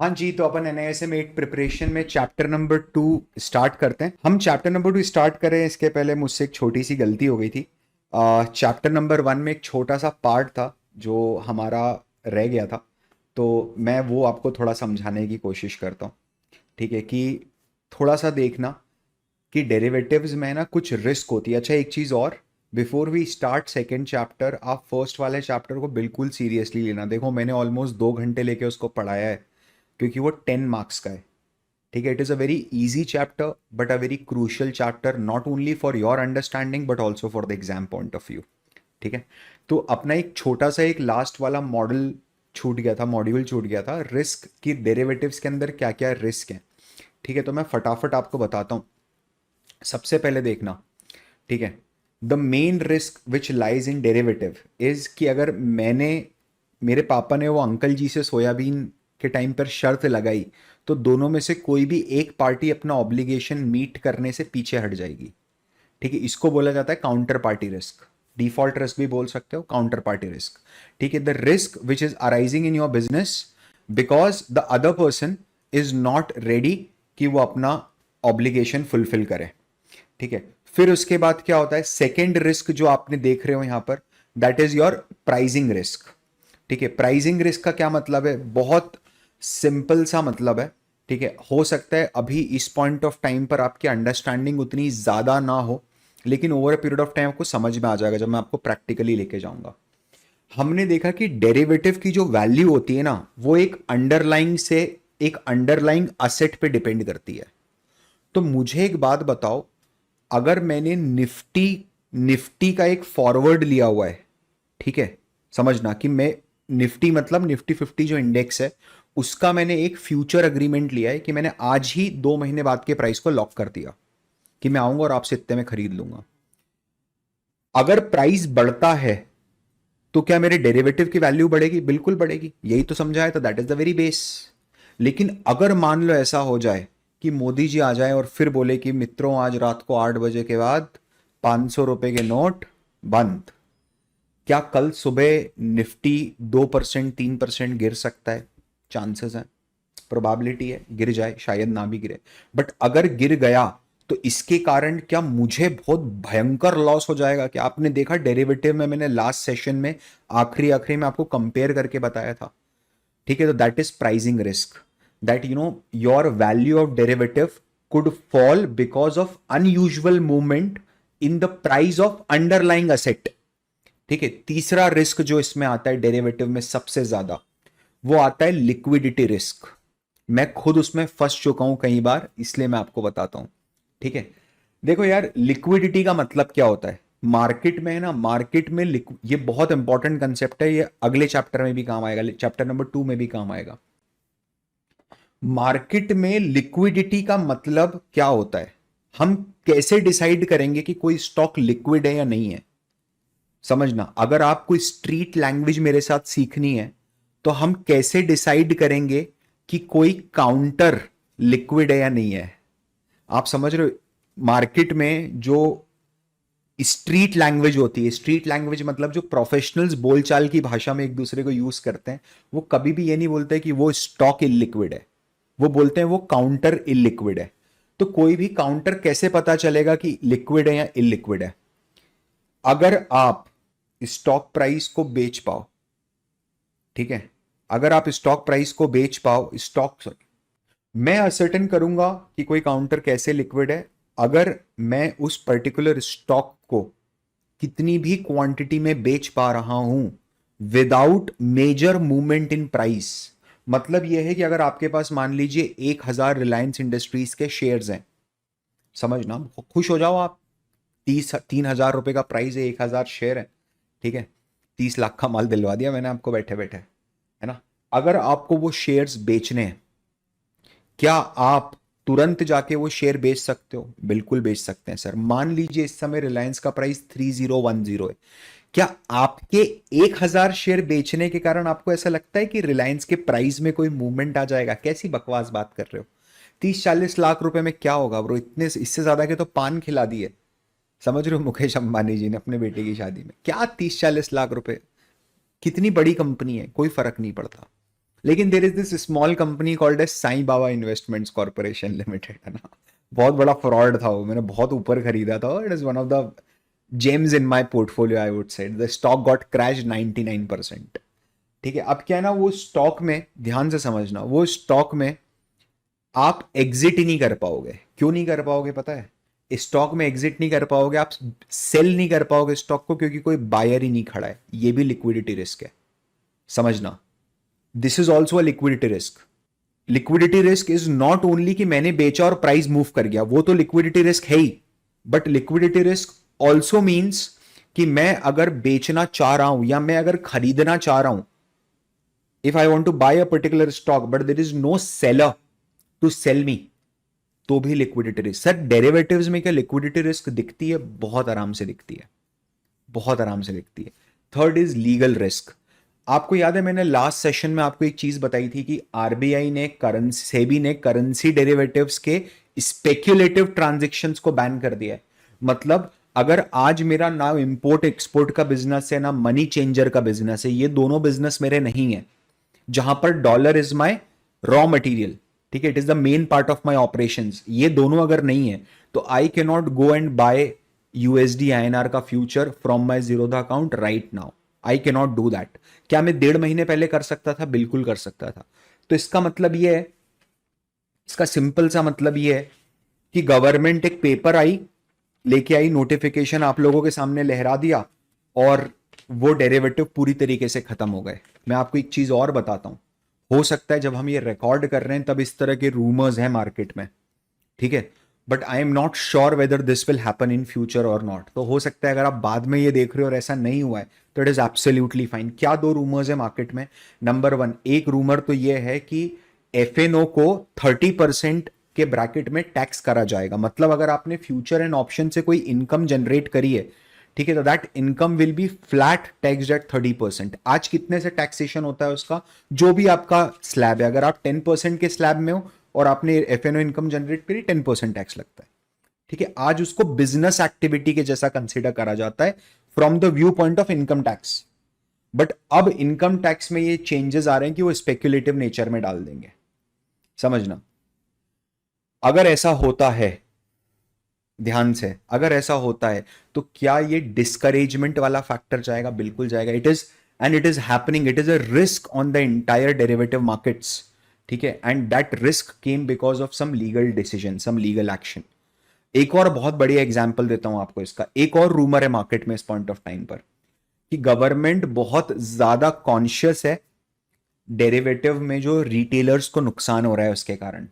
हाँ जी, तो अपन एनआईएस में एक प्रिपरेशन में चैप्टर नंबर 2 स्टार्ट करते हैं। हम चैप्टर नंबर 2 स्टार्ट करें इसके पहले मुझसे एक छोटी सी गलती हो गई थी। चैप्टर नंबर 1 में एक छोटा सा पार्ट था जो हमारा रह गया था, तो मैं वो आपको थोड़ा समझाने की कोशिश करता हूँ। ठीक है कि थोड़ा सा देखना कि डेरिवेटिव्स में ना कुछ रिस्क होती है। अच्छा, एक चीज़ और, before we start second chapter, आप फर्स्ट वाले चैप्टर को बिल्कुल सीरियसली लेना। देखो, मैंने ऑलमोस्ट 2 घंटे लेके उसको पढ़ाया है क्योंकि वो 10 मार्क्स का है। ठीक है, it is a very easy chapter but a very crucial chapter, not only for your understanding but also for the exam point of view. ठीक है, तो अपना एक छोटा सा एक लास्ट वाला मॉडल छूट गया था, मॉड्यूल छूट गया था, रिस्क की डेरिवेटिव्स के अंदर क्या क्या रिस्क है। ठीक है, तो मैं फटाफट आपको बताता हूँ। सबसे पहले देखना, ठीक है, the main risk which lies in derivative is कि अगर मैंने, मेरे पापा ने वो अंकल जी से सोयाबीन के टाइम पर शर्त लगाई, तो दोनों में से कोई भी एक पार्टी अपना ऑब्लिगेशन मीट करने से पीछे हट जाएगी। ठीक है, इसको बोला जाता है counter party risk. Default risk भी बोल सकते हो, काउंटर पार्टी रिस्क। ठीक है, the risk which is arising in your business because the other person is not ready कि वो अपना ऑब्लिगेशन फुलफिल करे। ठीक है, फिर उसके बाद क्या होता है, सेकेंड रिस्क जो आपने देख रहे हो यहां पर, that is your pricing risk. ठीक है, प्राइसिंग रिस्क का क्या मतलब है, बहुत सिंपल सा मतलब है। ठीक है, हो सकता है अभी इस पॉइंट ऑफ टाइम पर आपकी अंडरस्टैंडिंग उतनी ज्यादा ना हो, लेकिन over a period of time आपको समझ में आ जाएगा जब मैं आपको प्रैक्टिकली लेके जाऊंगा। हमने देखा कि डेरिवेटिव की जो वैल्यू होती है ना, वो एक अंडरलाइंग से, एक अंडरलाइंग असेट पे डिपेंड करती है। तो मुझे एक बात बताओ, अगर मैंने निफ्टी निफ्टी का एक फॉरवर्ड लिया हुआ है, ठीक है, समझना कि मैं, निफ्टी मतलब निफ्टी 50 जो इंडेक्स है, उसका मैंने एक फ्यूचर अग्रीमेंट लिया है कि मैंने आज ही 2 महीने बाद के प्राइस को लॉक कर दिया कि मैं आऊंगा और आपसे इतने में खरीद लूंगा। अगर प्राइस बढ़ता है तो क्या मेरे डेरिवेटिव की वैल्यू बढ़ेगी? बिल्कुल बढ़ेगी, यही तो समझा है, तो that is the very base. लेकिन अगर मान लो ऐसा हो जाए कि मोदी जी आ जाए और फिर बोले कि मित्रों आज रात को 8 बजे के बाद 500 रुपए के नोट बंद, क्या कल सुबह निफ्टी 2% 3% गिर सकता है? चांसेस हैं, प्रोबेबिलिटी है गिर जाए, शायद ना भी गिरे। बट अगर गिर गया तो इसके कारण क्या मुझे बहुत भयंकर लॉस हो जाएगा? क्या आपने देखा डेरिवेटिव में, मैंने लास्ट सेशन में आखिरी आखिरी में आपको कंपेयर करके बताया था। ठीक है, तो that is pricing risk, that your value of derivative could fall because of unusual movement in the price of underlying asset. ठीक है, तीसरा रिस्क जो इसमें आता है डेरिवेटिव में सबसे ज्यादा, वो आता है लिक्विडिटी रिस्क। मैं खुद उसमें फंस चुका हूं कई बार, इसलिए मैं आपको बताता हूं। ठीक है, देखो यार, लिक्विडिटी का मतलब क्या होता है मार्केट में, है ना, मार्केट में ये बहुत इंपॉर्टेंट कंसेप्ट है, ये अगले चैप्टर में भी काम आएगा, चैप्टर नंबर 2 में भी काम आएगा। मार्केट में लिक्विडिटी का मतलब क्या होता है, हम कैसे डिसाइड करेंगे कि कोई स्टॉक लिक्विड है या नहीं है? समझना, अगर आपको स्ट्रीट लैंग्वेज मेरे साथ सीखनी है, तो हम कैसे डिसाइड करेंगे कि कोई काउंटर लिक्विड है या नहीं है? आप समझ रहे हो, मार्केट में जो स्ट्रीट लैंग्वेज होती है, स्ट्रीट लैंग्वेज मतलब जो प्रोफेशनल्स बोलचाल की भाषा में एक दूसरे को यूज करते हैं, वो कभी भी ये नहीं बोलते कि वो स्टॉक इलिक्विड है, वो बोलते हैं वो काउंटर इलिक्विड है। तो कोई भी काउंटर कैसे पता चलेगा कि लिक्विड है या इलिक्विड है? अगर आप स्टॉक प्राइस को बेच पाओ, ठीक है, अगर आप स्टॉक प्राइस को बेच पाओ, स्टॉक, मैं असर्टेन करूंगा कि कोई काउंटर कैसे लिक्विड है, अगर मैं उस पर्टिकुलर स्टॉक को कितनी भी क्वांटिटी में बेच पा रहा हूं without major movement in price. मतलब यह है कि अगर आपके पास मान लीजिए 1,000 रिलायंस इंडस्ट्रीज के शेयर्स हैं, समझना, खुश हो जाओ आप, 3,000 रुपए का प्राइस है, 1,000 शेयर है। ठीक है, 30 लाख का माल दिलवा दिया मैंने आपको बैठे बैठे, है ना। अगर आपको वो शेयर्स बेचने हैं, क्या आप तुरंत जाके वो शेयर बेच सकते हो? बिल्कुल बेच सकते हैं सर। मान लीजिए इस समय रिलायंस का प्राइस 3010 है, क्या आपके 1,000 शेयर बेचने के कारण आपको ऐसा लगता है कि रिलायंस के प्राइस में कोई मूवमेंट आ जाएगा? कैसी बकवास बात कर रहे हो? 30-40 लाख रुपए में क्या होगा ब्रो, इतने इससे ज्यादा के तो पान खिला दिए। समझ रहे हो, मुकेश अंबानी जी ने अपने बेटे की शादी में क्या 30-40 लाख रुपए, कितनी बड़ी कंपनी है, कोई फर्क नहीं पड़ता। लेकिन there is this small company called as Sai Baba investments corporation limited, है ना, बहुत बड़ा फ्रॉड था वो, मैंने बहुत ऊपर खरीदा था, it is one of the James in my portfolio I would say. The stock got crash 99%। ठीक है, अब क्या है ना, वो स्टॉक में ध्यान से समझना, वो स्टॉक में आप एग्जिट ही नहीं कर पाओगे। क्यों नहीं कर पाओगे पता है? स्टॉक में एग्जिट नहीं कर पाओगे, आप सेल नहीं कर पाओगे स्टॉक को, क्योंकि कोई बायर ही नहीं खड़ा है। ये भी लिक्विडिटी रिस्क है, समझना। This is also a liquidity risk. Liquidity risk is not only कि मैंने बेचा और प्राइस मूव कर गया, वो तो लिक्विडिटी रिस्क है ही, but liquidity risk also means कि मैं अगर बेचना चाह रहा हूं या मैं अगर खरीदना चाह रहा हूं, if I want to buy a particular stock but there is no seller to sell me, तो भी लिक्विडिटी रिस्क। सर डेरिवेटिव्स में क्या लिक्विडिटी रिस्क दिखती है? बहुत आराम से दिखती है, बहुत आराम से दिखती है। Third is legal risk. आपको याद है मैंने लास्ट सेशन में आपको एक चीज बताई थी कि आरबीआई ने करेंसी, सेबी ने करेंसी डेरिवेटिव्स के स्पेक्युलेटिव ट्रांजैक्शंस को बैन कर दिया है। मतलब अगर आज मेरा ना इंपोर्ट एक्सपोर्ट का बिजनेस है ना मनी चेंजर का बिजनेस है, ये दोनों बिजनेस मेरे नहीं है, जहां पर dollar is my raw material, ठीक है, it is the main part of my operations, ये दोनों अगर नहीं है तो I can not go and buy USD INR का future from my Zerodha account right now. I can not do that. क्या मैं 1.5 महीने पहले कर सकता था? बिल्कुल कर सकता था। तो इसका मतलब यह है, इसका सिंपल सा मतलब यह है कि गवर्नमेंट एक पेपर आई, लेके आई, नोटिफिकेशन आप लोगों के सामने लहरा दिया, और वो डेरिवेटिव पूरी तरीके से खत्म हो गए। मैं आपको एक चीज और बताता हूं, हो सकता है जब हम ये रिकॉर्ड कर रहे हैं तब इस तरह के रूमर्स हैं मार्केट में, ठीक है, but I am not sure whether this will happen in future और नॉट। तो हो सकता है अगर आप बाद में ये देख रहे हो और ऐसा नहीं हुआ है तो इट इज एब्सोल्युटली फाइन। क्या दो रूमर्स है मार्केट में? नंबर वन, एक रूमर तो ये है कि एफएनओ को 30% के ब्रैकेट में टैक्स करा जाएगा। मतलब अगर आपने फ्यूचर एंड ऑप्शन से कोई इनकम जनरेट करी है, ठीक है, तो that income will be flat taxed eight 30%। आज कितने से टैक्सेशन होता है उसका? जो भी आपका स्लैब है, अगर आप 10% के स्लैब में हो और आपने एफएनओ इनकम जनरेट करी, 10% टैक्स लगता है। ठीक है, आज उसको बिजनेस एक्टिविटी के जैसा कंसिडर करा जाता है from the view point of income tax. But अब इनकम टैक्स में ये चेंजेस आ रहे हैं कि वो स्पेक्युलेटिव नेचर में डाल देंगे, समझना। अगर ऐसा होता है, ध्यान से, अगर ऐसा होता है तो क्या ये डिस्करेजमेंट वाला फैक्टर जाएगा? बिल्कुल जाएगा। It is, and it is happening, it is a risk on the entire derivative markets, ठीक है, and that risk came because of some legal decision, some legal action. एक और बहुत बढ़िया एग्जांपल देता हूं आपको इसका। एक और रूमर है मार्केट में इस पॉइंट ऑफ टाइम पर कि गवर्नमेंट बहुत ज्यादा कॉन्शियस है डेरिवेटिव में जो रिटेलर्स को नुकसान हो रहा है उसके कारण।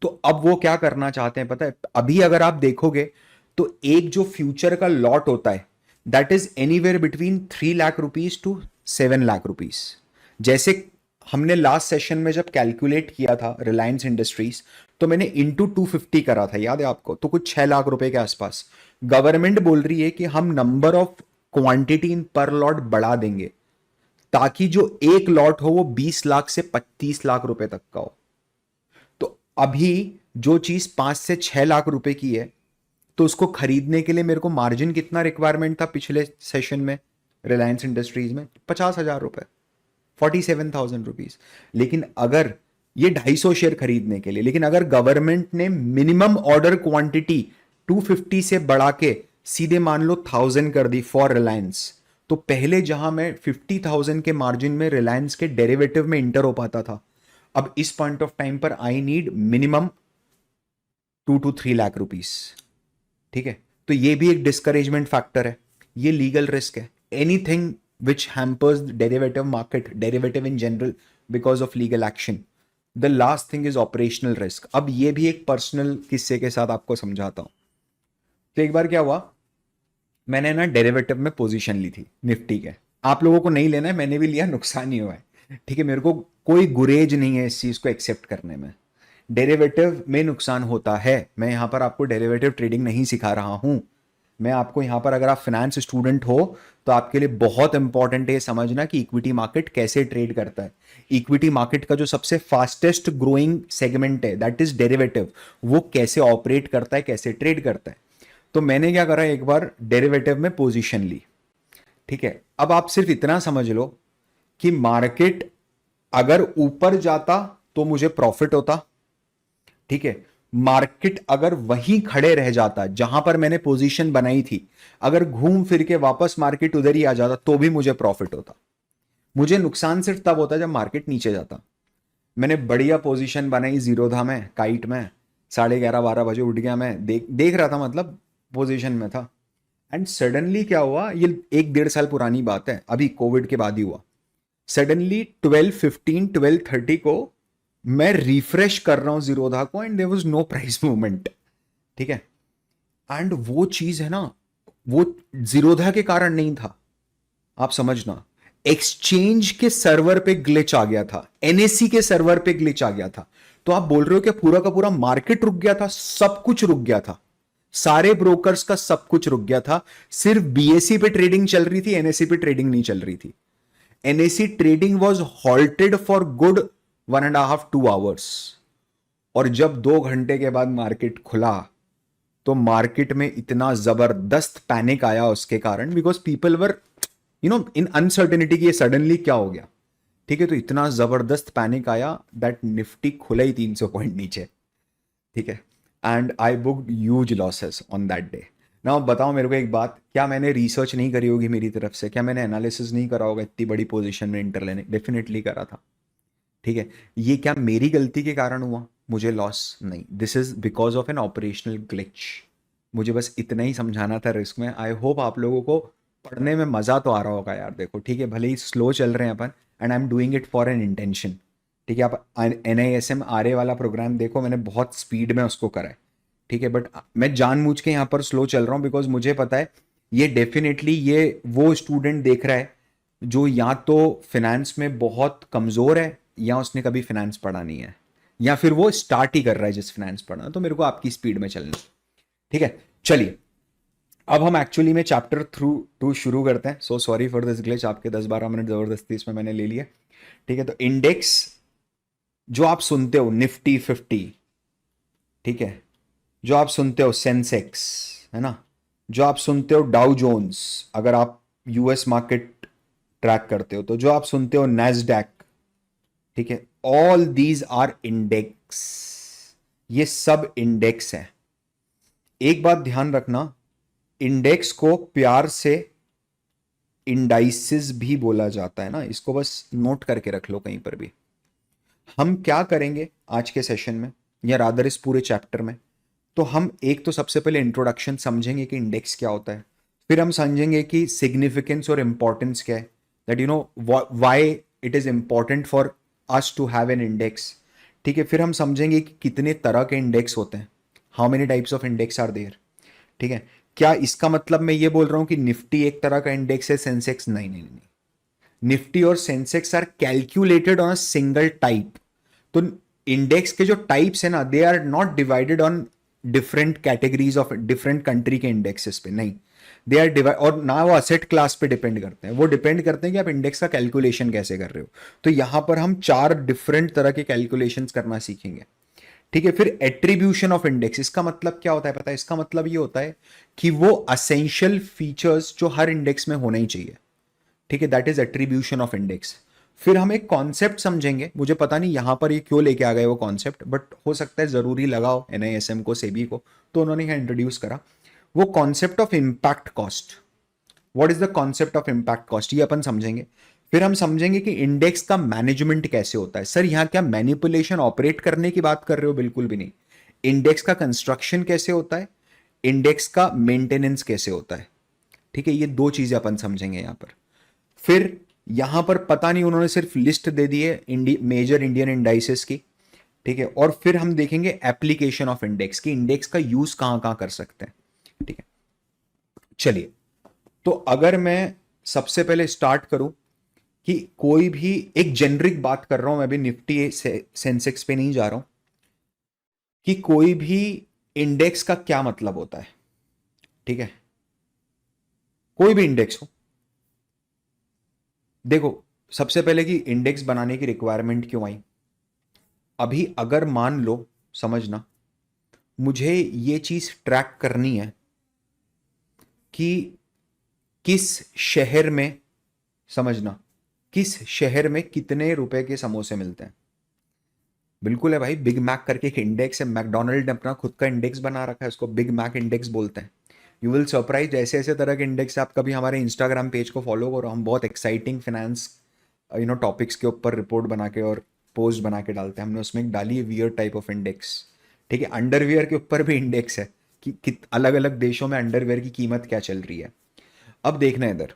तो अब वो क्या करना चाहते हैं पता है? अभी अगर आप देखोगे तो एक जो फ्यूचर का लॉट होता है that is anywhere between 3 lakh rupees to 7 lakh rupees. जैसे हमने लास्ट सेशन में जब कैलकुलेट किया था रिलायंस इंडस्ट्रीज, तो मैंने इंटू 250 करा था, याद है आपको? तो कुछ 6 लाख रुपए के आसपास। गवर्नमेंट बोल रही है कि हम नंबर ऑफ क्वांटिटी इन पर लॉट बढ़ा देंगे ताकि जो एक लॉट हो वो 20 लाख से 25 लाख रुपए तक का हो। तो अभी जो चीज 5 से 6 लाख रुपए की है, तो उसको खरीदने के लिए मेरे को मार्जिन कितना रिक्वायरमेंट था पिछले सेशन में रिलायंस इंडस्ट्रीज में? 50,000 रुपए, 47,000 रुपीज। लेकिन अगर ये 250 शेयर खरीदने के लिए, लेकिन अगर गवर्नमेंट ने मिनिमम ऑर्डर क्वांटिटी 250 से बढ़ा के सीधे मान लो 1000 कर दी फॉर रिलायंस, तो पहले जहां मैं 50,000 के मार्जिन में रिलायंस के डेरिवेटिव में इंटर हो पाता था, अब इस पॉइंट ऑफ टाइम पर I need minimum 2 to 3 lakh rupees. ठीक है, तो ये भी एक डिस्करेजमेंट फैक्टर है, ये लीगल रिस्क है। Anything which hampers derivative market, derivative in general, because of legal action. The last thing is operational risk. अब ये भी एक पर्सनल किस्से के साथ आपको समझाता हूं। तो एक बार क्या हुआ, मैंने ना डेरिवेटिव में पोजीशन ली थी निफ्टी के। आप लोगों को नहीं लेना है, मैंने भी लिया, नुकसान ही हुआ है, ठीक है, मेरे को कोई गुरेज नहीं है इस चीज को एक्सेप्ट करने में। डेरिवेटिव में नुकसान होता है। मैं यहां पर आपको डेरिवेटिव ट्रेडिंग नहीं सिखा रहा हूं। मैं आपको यहां पर, अगर आप फाइनेंस स्टूडेंट हो तो आपके लिए बहुत इंपॉर्टेंट है समझना कि इक्विटी मार्केट कैसे ट्रेड करता है। इक्विटी मार्केट का जो सबसे फास्टेस्ट ग्रोइंग सेगमेंट है दैट इज डेरिवेटिव, वो कैसे ऑपरेट करता है, कैसे ट्रेड करता है। तो मैंने क्या करा, एक बार डेरिवेटिव में पोजीशन ली, ठीक है। अब आप सिर्फ इतना समझ लो कि मार्केट अगर ऊपर जाता तो मुझे प्रॉफिट होता, ठीक है। मार्केट अगर वहीं खड़े रह जाता जहां पर मैंने पोजीशन बनाई थी, अगर घूम फिर के वापस मार्केट उधर ही आ जाता तो भी मुझे प्रॉफिट होता। मुझे नुकसान सिर्फ तब होता जब मार्केट नीचे जाता। मैंने बढ़िया पोजीशन बनाई जीरोधा में, काइट में, 11:30-12 बजे उठ गया, मैं देख देख रहा था, मतलब पोजीशन में था। एंड सडनली क्या हुआ, ये 1-1.5 साल पुरानी बात है, अभी कोविड के बाद ही हुआ। सडनली 12:15 12:30 को मैं रिफ्रेश कर रहा हूं जीरोधा को and there was no price movement, ठीक है। एंड वो चीज है ना, वो जीरोधा के कारण नहीं था, आप समझना। एक्सचेंज के सर्वर पे ग्लिच आ गया था, एनएससी के सर्वर पे ग्लिच आ गया था। तो आप बोल रहे हो कि पूरा का पूरा मार्केट रुक गया था? सब कुछ रुक गया था, सारे ब्रोकर्स का सब कुछ रुक गया था। सिर्फ बीएससी पे ट्रेडिंग चल रही थी, एनएससी पे ट्रेडिंग नहीं चल रही थी। NSC trading was halted for good 1.5-2 hours. और जब 2 घंटे के बाद मार्केट खुला तो मार्केट में इतना जबरदस्त पैनिक आया उसके कारण, because people were in uncertainty की ये सडनली क्या हो गया, ठीक है। तो इतना जबरदस्त पैनिक आया दैट निफ्टी खुला ही 300 पॉइंट नीचे, ठीक है। And I booked huge losses on that day. ना बताओ मेरे को एक बात, क्या मैंने रिसर्च नहीं करी होगी मेरी तरफ से? क्या मैंने एनालिसिस नहीं करा होगा इतनी बड़ी पोजीशन में इंटर लेने? डेफिनेटली करा था, ठीक है। ये क्या मेरी गलती के कारण हुआ मुझे लॉस? नहीं, this is because of N operational glitch. मुझे बस इतना ही समझाना था रिस्क में। आई होप आप लोगों को पढ़ने में मज़ा तो आ रहा होगा यार। देखो, ठीक है, भले ही स्लो चल रहे हैं अपन, and I am doing it for an intention, ठीक है। आप NISM RA वाला प्रोग्राम देखो, मैंने बहुत स्पीड में उसको करा है, ठीक है। बट मैं जानबूझ के यहाँ पर स्लो चल रहा हूँ बिकॉज मुझे पता है ये डेफिनेटली ये वो स्टूडेंट देख रहा है जो या तो फिनेंस में बहुत कमज़ोर है, या उसने कभी फिनेंस पढ़ा नहीं है, या फिर वो स्टार्ट ही कर रहा है जिस फिनेंस पढ़ना। तो मेरे को आपकी स्पीड में चलना है, ठीक है। चलिए, अब हम एक्चुअली में चैप्टर थ्रू 2 शुरू करते हैं। So sorry for this glitch, आपके 10-12 मिनट ज़बरदस्ती इसमें मैंने ले लिए, ठीक है। तो इंडेक्स जो आप सुनते हो, निफ्टी 50, ठीक है, जो आप सुनते हो सेंसेक्स, है ना, जो आप सुनते हो डाउ जोन्स, अगर आप यूएस मार्केट ट्रैक करते हो, तो जो आप सुनते हो नैस्डैक, ठीक है, ऑल दीज आर इंडेक्स। ये सब इंडेक्स है। एक बात ध्यान रखना, इंडेक्स को प्यार से इंडाइसिस भी बोला जाता है ना, इसको बस नोट करके रख लो कहीं पर भी। हम क्या करेंगे आज के सेशन में, या रादर इस पूरे चैप्टर में, तो हम एक तो सबसे पहले इंट्रोडक्शन समझेंगे कि इंडेक्स क्या होता है। फिर हम समझेंगे कि सिग्निफिकेंस और इंपॉर्टेंस क्या है, that you know why it is important for us to have an index, ठीक है। फिर हम समझेंगे कि कितने तरह के इंडेक्स होते हैं, how many types of index are there, ठीक है। क्या इसका मतलब मैं ये बोल रहा हूं कि निफ्टी एक तरह का इंडेक्स है, सेंसेक्स? नहीं नहीं नहीं, निफ्टी और Sensex are calculated on a single type. तो इंडेक्स के जो टाइप्स है ना, they are not divided on different categories of different country के इंडेक्सेस पे, नहीं। दे आर डिवाइड, और ना वो असेट क्लास पे डिपेंड करते हैं, वो डिपेंड करते हैं कि आप इंडेक्स का कैलकुलेशन कैसे कर रहे हो। तो यहां पर हम 4 डिफरेंट तरह के कैलकुलेशंस करना सीखेंगे, ठीक है। फिर एट्रीब्यूशन ऑफ इंडेक्स, इसका मतलब क्या होता है पता है? इसका मतलब ये होता है कि वो असेंशियल फीचर्स जो हर इंडेक्स में होना ही चाहिए, ठीक है, that is attribution of index. फिर हम एक कॉन्सेप्ट समझेंगे, मुझे पता नहीं यहां पर ये क्यों लेके आ गए वो कॉन्सेप्ट, बट हो सकता है जरूरी लगाओ NISM को, सेबी को, तो उन्होंने यहां इंट्रोड्यूस करा वो concept of impact cost. What is the concept of impact cost, ये अपन समझेंगे। फिर हम समझेंगे कि इंडेक्स का मैनेजमेंट कैसे होता है। सर यहां क्या मैनिपुलेशन ऑपरेट करने की बात कर रहे हो? बिल्कुल भी नहीं। इंडेक्स का कंस्ट्रक्शन कैसे होता है, इंडेक्स का मेंटेनेंस कैसे होता है, ठीक है। ये 2 चीजें अपन समझेंगे यहां पर। फिर यहां पर पता नहीं उन्होंने सिर्फ लिस्ट दे दी है मेजर इंडियन इंडाइसेस की, ठीक है। और फिर हम देखेंगे एप्लीकेशन ऑफ इंडेक्स की, इंडेक्स का यूज कहां कहां कर सकते हैं, ठीक है। चलिए, तो अगर मैं सबसे पहले स्टार्ट करूं कि कोई भी एक जेनरिक बात कर रहा हूं, मैं भी निफ्टी से सेंसेक्स पे नहीं जा रहा हूं, कि कोई भी इंडेक्स का क्या मतलब होता है, ठीक है। कोई भी इंडेक्स हो, देखो, सबसे पहले कि इंडेक्स बनाने की रिक्वायरमेंट क्यों आई। अभी अगर मान लो, समझना, मुझे ये चीज ट्रैक करनी है कि किस शहर में, समझना, किस शहर में कितने रुपए के समोसे मिलते हैं? बिल्कुल है भाई, बिग मैक करके एक इंडेक्स है, मैकडोनल्ड ने अपना खुद का इंडेक्स बना रखा है, उसको बिग मैक इंडेक्स बोलते हैं। यू विल सरप्राइज, ऐसे ऐसे तरह के इंडेक्स आप कभी हमारे इंस्टाग्राम पेज को फॉलो करो, हम बहुत एक्साइटिंग फिनेंस टॉपिक्स के ऊपर रिपोर्ट बना के और पोस्ट बना के डालते हैं। हमने उसमें एक डाली है वियर टाइप ऑफ इंडेक्स, ठीक है। अंडरवियर के ऊपर भी इंडेक्स है कि अलग अलग देशों में अंडरवियर की कीमत क्या चल रही है। अब देखना है इधर,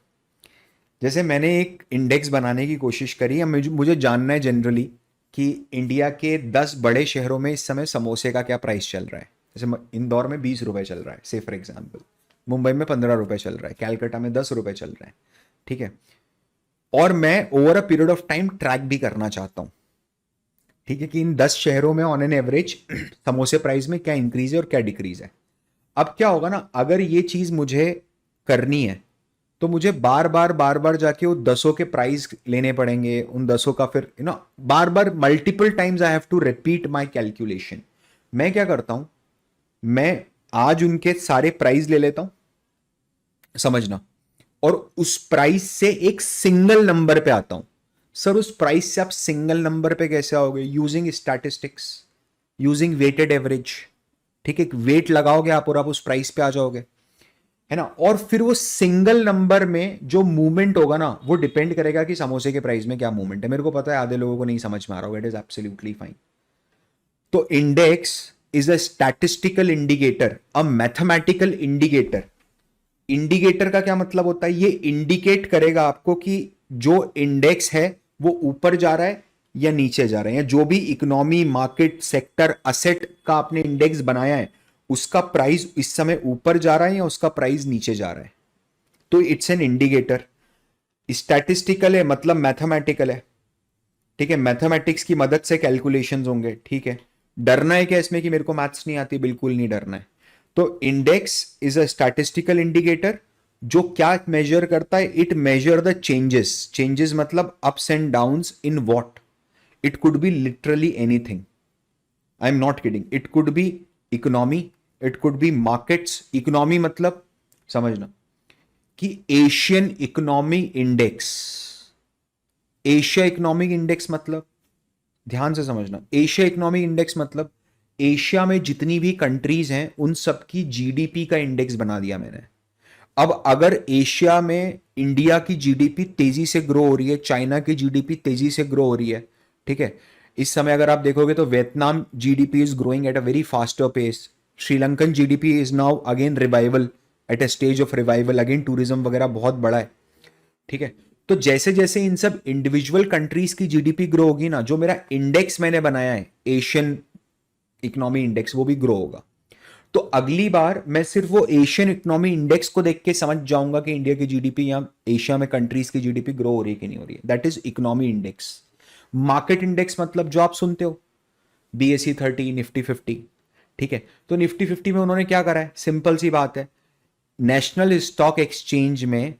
जैसे मैंने एक इंडेक्स बनाने की कोशिश करी है, मुझे मुझे जानना है जनरली कि इंडिया के 10 बड़े शहरों में इस समय समोसे का क्या प्राइस चल रहा है। जैसे इंदौर में 20 रुपए चल रहा है से फॉर एग्जाम्पल, मुंबई में 15 रुपए चल रहा है, कैलकाटा में 10 रुपए चल रहा है, ठीक है। और मैं over a period of time track भी करना चाहता हूं, ठीक है, कि इन 10 शहरों में ऑन एन एवरेज समोसे प्राइस में क्या इंक्रीज है और क्या डिक्रीज है। अब क्या होगा ना, अगर ये चीज मुझे करनी है तो मुझे बार बार जाके वो 10 के प्राइस लेने पड़ेंगे, उन 10 का फिर बार बार multiple times I have to repeat my calculation. मैं क्या करता हूं, मैं आज उनके सारे प्राइस ले लेता हूं, समझना, और उस प्राइस से एक सिंगल नंबर पे आता हूं। सर उस प्राइस से आप सिंगल नंबर पे कैसे आओगे? Using statistics, using weighted average, ठीक है। वेट लगाओगे आप और आप उस प्राइस पे आ जाओगे, है ना। और फिर वो सिंगल नंबर में जो मूवमेंट होगा ना, वो डिपेंड करेगा कि समोसे के प्राइस में क्या मूवमेंट है। मेरे को पता है आधे लोगों को नहीं समझ में आ रहा होगा, इट इज एब्सोल्युटली फाइन। तो index is a statistical indicator, a mathematical indicator. Indicator का क्या मतलब होता है? ये इंडिकेट करेगा आपको कि जो इंडेक्स है वो ऊपर जा रहा है या नीचे जा रहा है, या जो भी इकोनॉमी, मार्केट, सेक्टर, असेट का आपने इंडेक्स बनाया है उसका प्राइस इस समय ऊपर जा रहा है या उसका प्राइस नीचे जा रहा है। तो इट्स एन इंडिकेटर। स्टैटिस्टिकल है मतलब मैथमेटिकल है, ठीक है। मैथमेटिक्स की मदद से कैलकुलेशंस होंगे, ठीक है। डरना है क्या इसमें कि मेरे को मैथ्स नहीं आती? बिल्कुल नहीं डरना है। तो index is a statistical indicator जो क्या मेजर करता है? It measure the changes, changes मतलब ups and downs in what. It could be literally anything, I am not kidding. It could be economy, it could be markets. Economy मतलब समझना कि Asian economy index, Asia economic index मतलब, ध्यान से समझना, Asia economic index मतलब Asia में जितनी भी कंट्रीज हैं उन सबकी जीडीपी का इंडेक्स बना दिया मैंने। अब अगर एशिया में इंडिया की जीडीपी तेजी से ग्रो हो रही है, चाइना की जीडीपी तेजी से ग्रो हो रही है, ठीक है। इस समय अगर आप देखोगे तो Vietnam GDP is growing at a very faster pace, Sri Lankan GDP is now again revival, at a stage of revival, again tourism वगैरह बहुत बड़ा है, ठीक है। तो जैसे जैसे इन सब इंडिविजुअल कंट्रीज की जीडीपी ग्रो होगी ना, जो मेरा इंडेक्स मैंने बनाया है एशियन इकोनॉमी इंडेक्स, वो भी ग्रो होगा। तो अगली बार मैं सिर्फ वो एशियन इकोनॉमी इंडेक्स को देख के समझ जाऊंगा कि इंडिया की जीडीपी या एशिया में कंट्रीज की जीडीपी ग्रो हो रही है कि नहीं हो रही है। That is economy index. Market index मतलब जो आप सुनते हो, BSE 30, निफ्टी 50, ठीक है। तो निफ्टी 50 में उन्होंने क्या करा है? सिंपल सी बात है, नेशनल स्टॉक एक्सचेंज में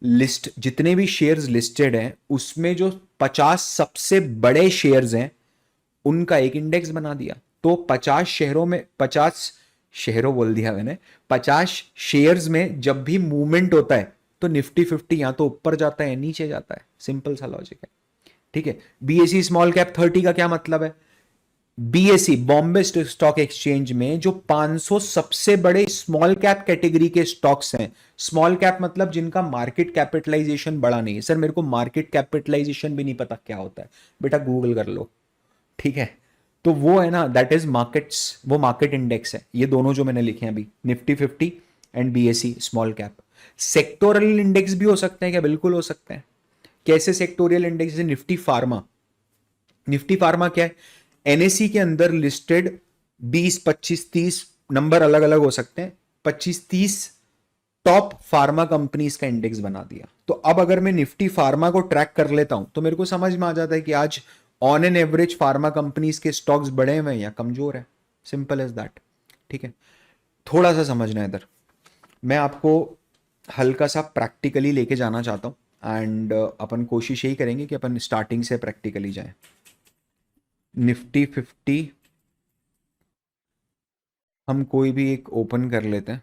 लिस्ट जितने भी शेयर्स लिस्टेड हैं उसमें जो 50 सबसे बड़े शेयर्स हैं उनका एक इंडेक्स बना दिया। तो 50 शहरों में, 50 शहरों बोल दिया मैंने, 50 शेयर्स में जब भी मूवमेंट होता है तो निफ्टी 50 या तो ऊपर जाता है या नीचे जाता है। सिंपल सा लॉजिक है, ठीक है। BSE SmallCap 30 का क्या मतलब है? BSE बॉम्बे स्टॉक एक्सचेंज में जो 500 सबसे बड़े स्मॉल कैप कैटेगरी के स्टॉक्स हैं, स्मॉल कैप मतलब जिनका मार्केट कैपिटलाइजेशन बड़ा नहीं है। सर मेरे को मार्केट कैपिटलाइजेशन भी नहीं पता क्या होता है, बेटा गूगल कर लो, ठीक है। तो वो है ना, दैट इज मार्केट्स, वो मार्केट इंडेक्स है। ये दोनों जो मैंने लिखे हैं अभी, Nifty 50 and BSE SmallCap। Sectoral index भी हो सकते हैं क्या? बिल्कुल हो सकते हैं। कैसे सेक्टोरियल इंडेक्स? जैसे निफ्टी फार्मा, निफ्टी फार्मा क्या है? NSE के अंदर लिस्टेड 20, 25, 30 नंबर अलग अलग हो सकते हैं, 25, 30 टॉप फार्मा कंपनीज का इंडेक्स बना दिया। तो अब अगर मैं निफ्टी फार्मा को ट्रैक कर लेता हूं तो मेरे को समझ में आ जाता है कि आज on an average pharma companies के स्टॉक्स बढ़े हुए हैं या कमजोर है। सिंपल एज दैट, ठीक है। थोड़ा सा समझना है इधर, मैं आपको हल्का सा प्रैक्टिकली लेके जाना चाहता हूं एंड अपन कोशिश यही करेंगे कि अपन स्टार्टिंग से प्रैक्टिकली जाएं। निफ्टी 50 हम कोई भी एक ओपन कर लेते हैं,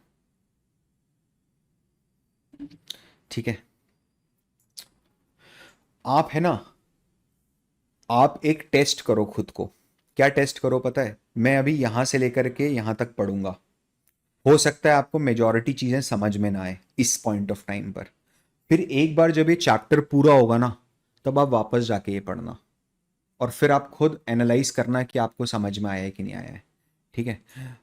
ठीक है। आप है ना, आप एक टेस्ट करो खुद को। क्या टेस्ट करो पता है? मैं अभी यहां से लेकर के यहां तक पढ़ूंगा, हो सकता है आपको मेजॉरिटी चीजें समझ में ना आए इस पॉइंट ऑफ टाइम पर। फिर एक बार जब ये चैप्टर पूरा होगा ना, तब आप वापस जाके ये पढ़ना, और फिर आप खुद एनालाइज करना कि आपको समझ में आया है कि नहीं आया है। ठीक है?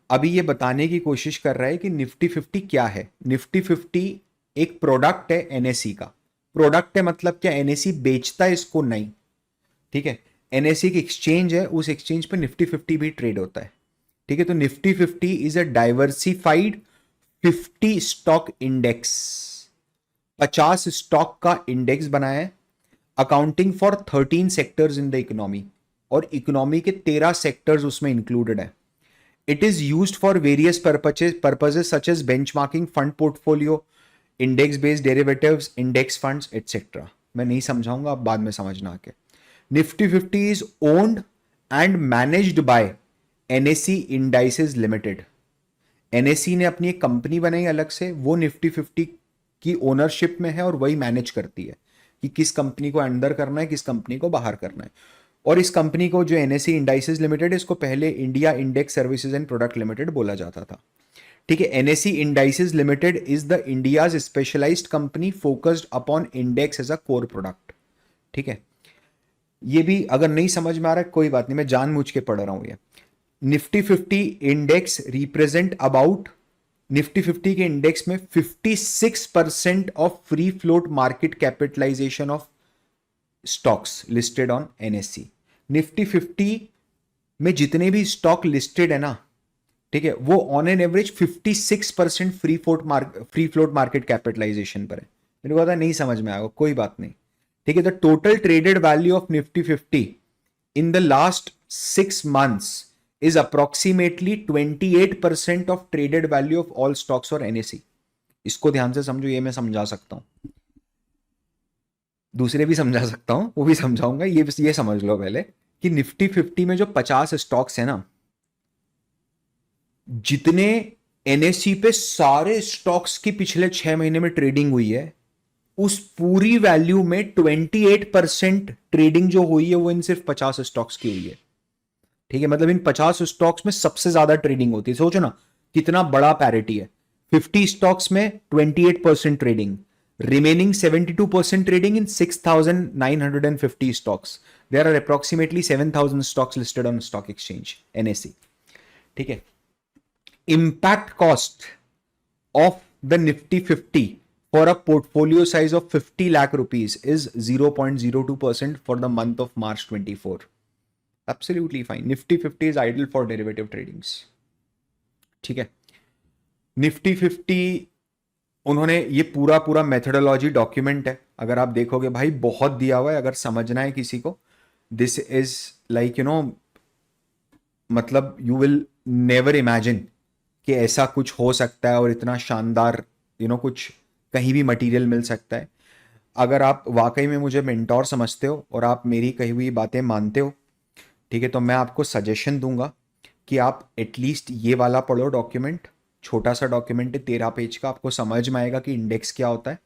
अभी ये बताने की कोशिश कर रहा है कि निफ्टी 50 क्या है। निफ्टी 50 एक प्रोडक्ट है एनएसई का। प्रोडक्ट है मतलब क्या? एनएसई बेचता है इसको नहीं। ठीक है? एनएसई एक एक्सचेंज है, उस एक्सचेंज पे निफ्टी 50 भी ट्रेड होता है। ठीक है? तो Nifty 50 is a diversified 50 stock index. 50 stock का इंडेक्स बनाया है, accounting for 13 sectors in the economy, और इकोनॉमी के 13 सेक्टर्स उसमें इंक्लूडेड है। It is used for various purposes such as benchmarking, fund portfolio, index based derivatives, index funds etcetera. मैं नहीं समझाऊंगा, आप बाद में समझना आके। Nifty 50 is owned and managed by NSE indices limited. NSE ने अपनी एक कंपनी बनाई अलग से, वो निफ्टी 50 की ओनरशिप में है और वही मैनेज करती है कि किस कंपनी को अंडर करना है, किस कंपनी को बाहर करना है। और इस कंपनी को जो एनएसई इंडाइसेस लिमिटेड, इसको पहले India index services and product limited बोला जाता था। ठीक है? NSE indices limited is the India's specialized company focused upon index as a core product. ठीक है? ये भी अगर नहीं समझ में आ रहा है कोई बात नहीं, मैं जानबूझ के पढ़ रहा हूं ये। Nifty 50 index represent about, Nifty 50 के इंडेक्स में 56% of free float market capitalization of stocks listed on NSC. Nifty 50 में जितने भी स्टॉक लिस्टेड है ना, ठीक है, वो on an average 56% free float market capitalization पर है। मेरे को पता नहीं समझ में आएगा, कोई बात नहीं। ठीक है? The total traded value of Nifty 50 in the last 6 months is approximately 28% of traded value of all stocks और NSE। इसको ध्यान से समझो, ये मैं समझा सकता हूं, दूसरे भी समझा सकता हूं, वो भी समझाऊंगा। ये समझ लो पहले कि निफ्टी 50 में जो 50 स्टॉक्स है ना, जितने एनएससी पे सारे स्टॉक्स की पिछले 6 महीने में ट्रेडिंग हुई है, उस पूरी वैल्यू में 28% ट्रेडिंग जो हुई है वो इन सिर्फ 50 स्टॉक्स की हुई है। ठीक है? मतलब इन 50 स्टॉक्स में सबसे ज्यादा ट्रेडिंग होती है। सोचो ना कितना बड़ा पैरिटी है। 50 स्टॉक्स में 28% trading, remaining 72% trading in 6,950 stocks. There are approximately 7,000 stocks listed on stock exchange NSC. ठीक है? Impact cost of the Nifty 50 for a portfolio size of 50 lakh rupees is 0.02% for the month of March 24. Absolutely fine. Nifty 50 is ideal for derivative tradings. ठीक है? Nifty 50 उन्होंने ये पूरा पूरा methodology document है, अगर आप देखोगे भाई बहुत दिया हुआ है, अगर समझना है किसी को, दिस इज लाइक मतलब यू विल नेवर इमेजिन कि ऐसा कुछ हो सकता है और इतना शानदार कुछ कहीं भी मटेरियल मिल सकता है। अगर आप वाकई में मुझे मेंटोर समझते हो और आप मेरी कही हुई बातें मानते हो, ठीक है, तो मैं आपको सजेशन दूंगा कि आप एटलीस्ट ये वाला पढ़ो डॉक्यूमेंट। छोटा सा डॉक्यूमेंट है, 13 पेज का, आपको समझ में आएगा कि इंडेक्स क्या होता है।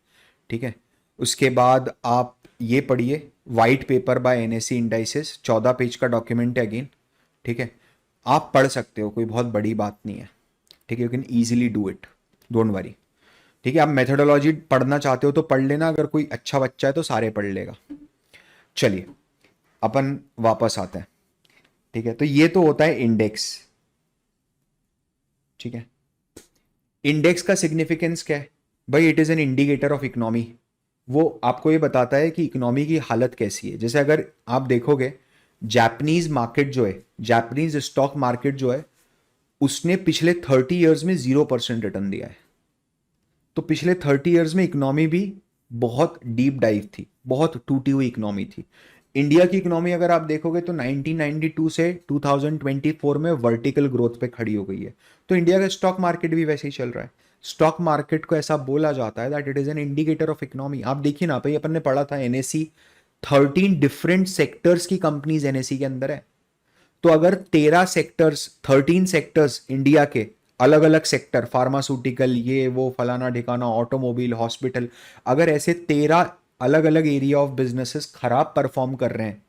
ठीक है? उसके बाद आप ये पढ़िए white paper by NSE indices, 14 page का डॉक्यूमेंट है अगेन। ठीक है? आप पढ़ सकते हो, कोई बहुत बड़ी बात नहीं है। ठीक है? You can easily do it, don't worry. ठीक है? आप मेथोडोलॉजी पढ़ना चाहते हो तो पढ़ लेना, अगर कोई अच्छा बच्चा है तो सारे पढ़ लेगा। चलिए अपन वापस आते हैं। ठीक है? तो ये तो होता है इंडेक्स। ठीक है? इंडेक्स का सिग्निफिकेंस क्या है भाई? It is an indicator of economy. वो आपको ये बताता है कि इकोनॉमी की हालत कैसी है। जैसे अगर आप देखोगे जापानीज मार्केट जो है, जापानीज स्टॉक मार्केट जो है, उसने पिछले 30 ईयर्स में 0% रिटर्न दिया है। तो पिछले 30 ईयर्स में इकोनॉमी भी बहुत डीप डाइव थी, बहुत टूटी हुई इकोनॉमी थी। इंडिया की इकोनॉमी अगर आप देखोगे तो 1992 से 2024 में वर्टिकल ग्रोथ पे खड़ी हो गई है। तो इंडिया का स्टॉक मार्केट भी वैसे ही चल रहा है। स्टॉक मार्केट को ऐसा बोला जाता है that it is an indicator of economy. आप देखिए ना भाई, अपन ने पढ़ा था एनएससी 13 डिफरेंट सेक्टर्स की कंपनीज एनएससी के अंदर है। तो अगर 13 सेक्टर्स, 13 सेक्टर्स इंडिया के अलग अलग सेक्टर, फार्मास्यूटिकल, ये वो फलाना ठिकाना, ऑटोमोबाइल, हॉस्पिटल, अगर ऐसे 13 अलग अलग एरिया ऑफ बिजनेसेस खराब परफॉर्म कर रहे हैं,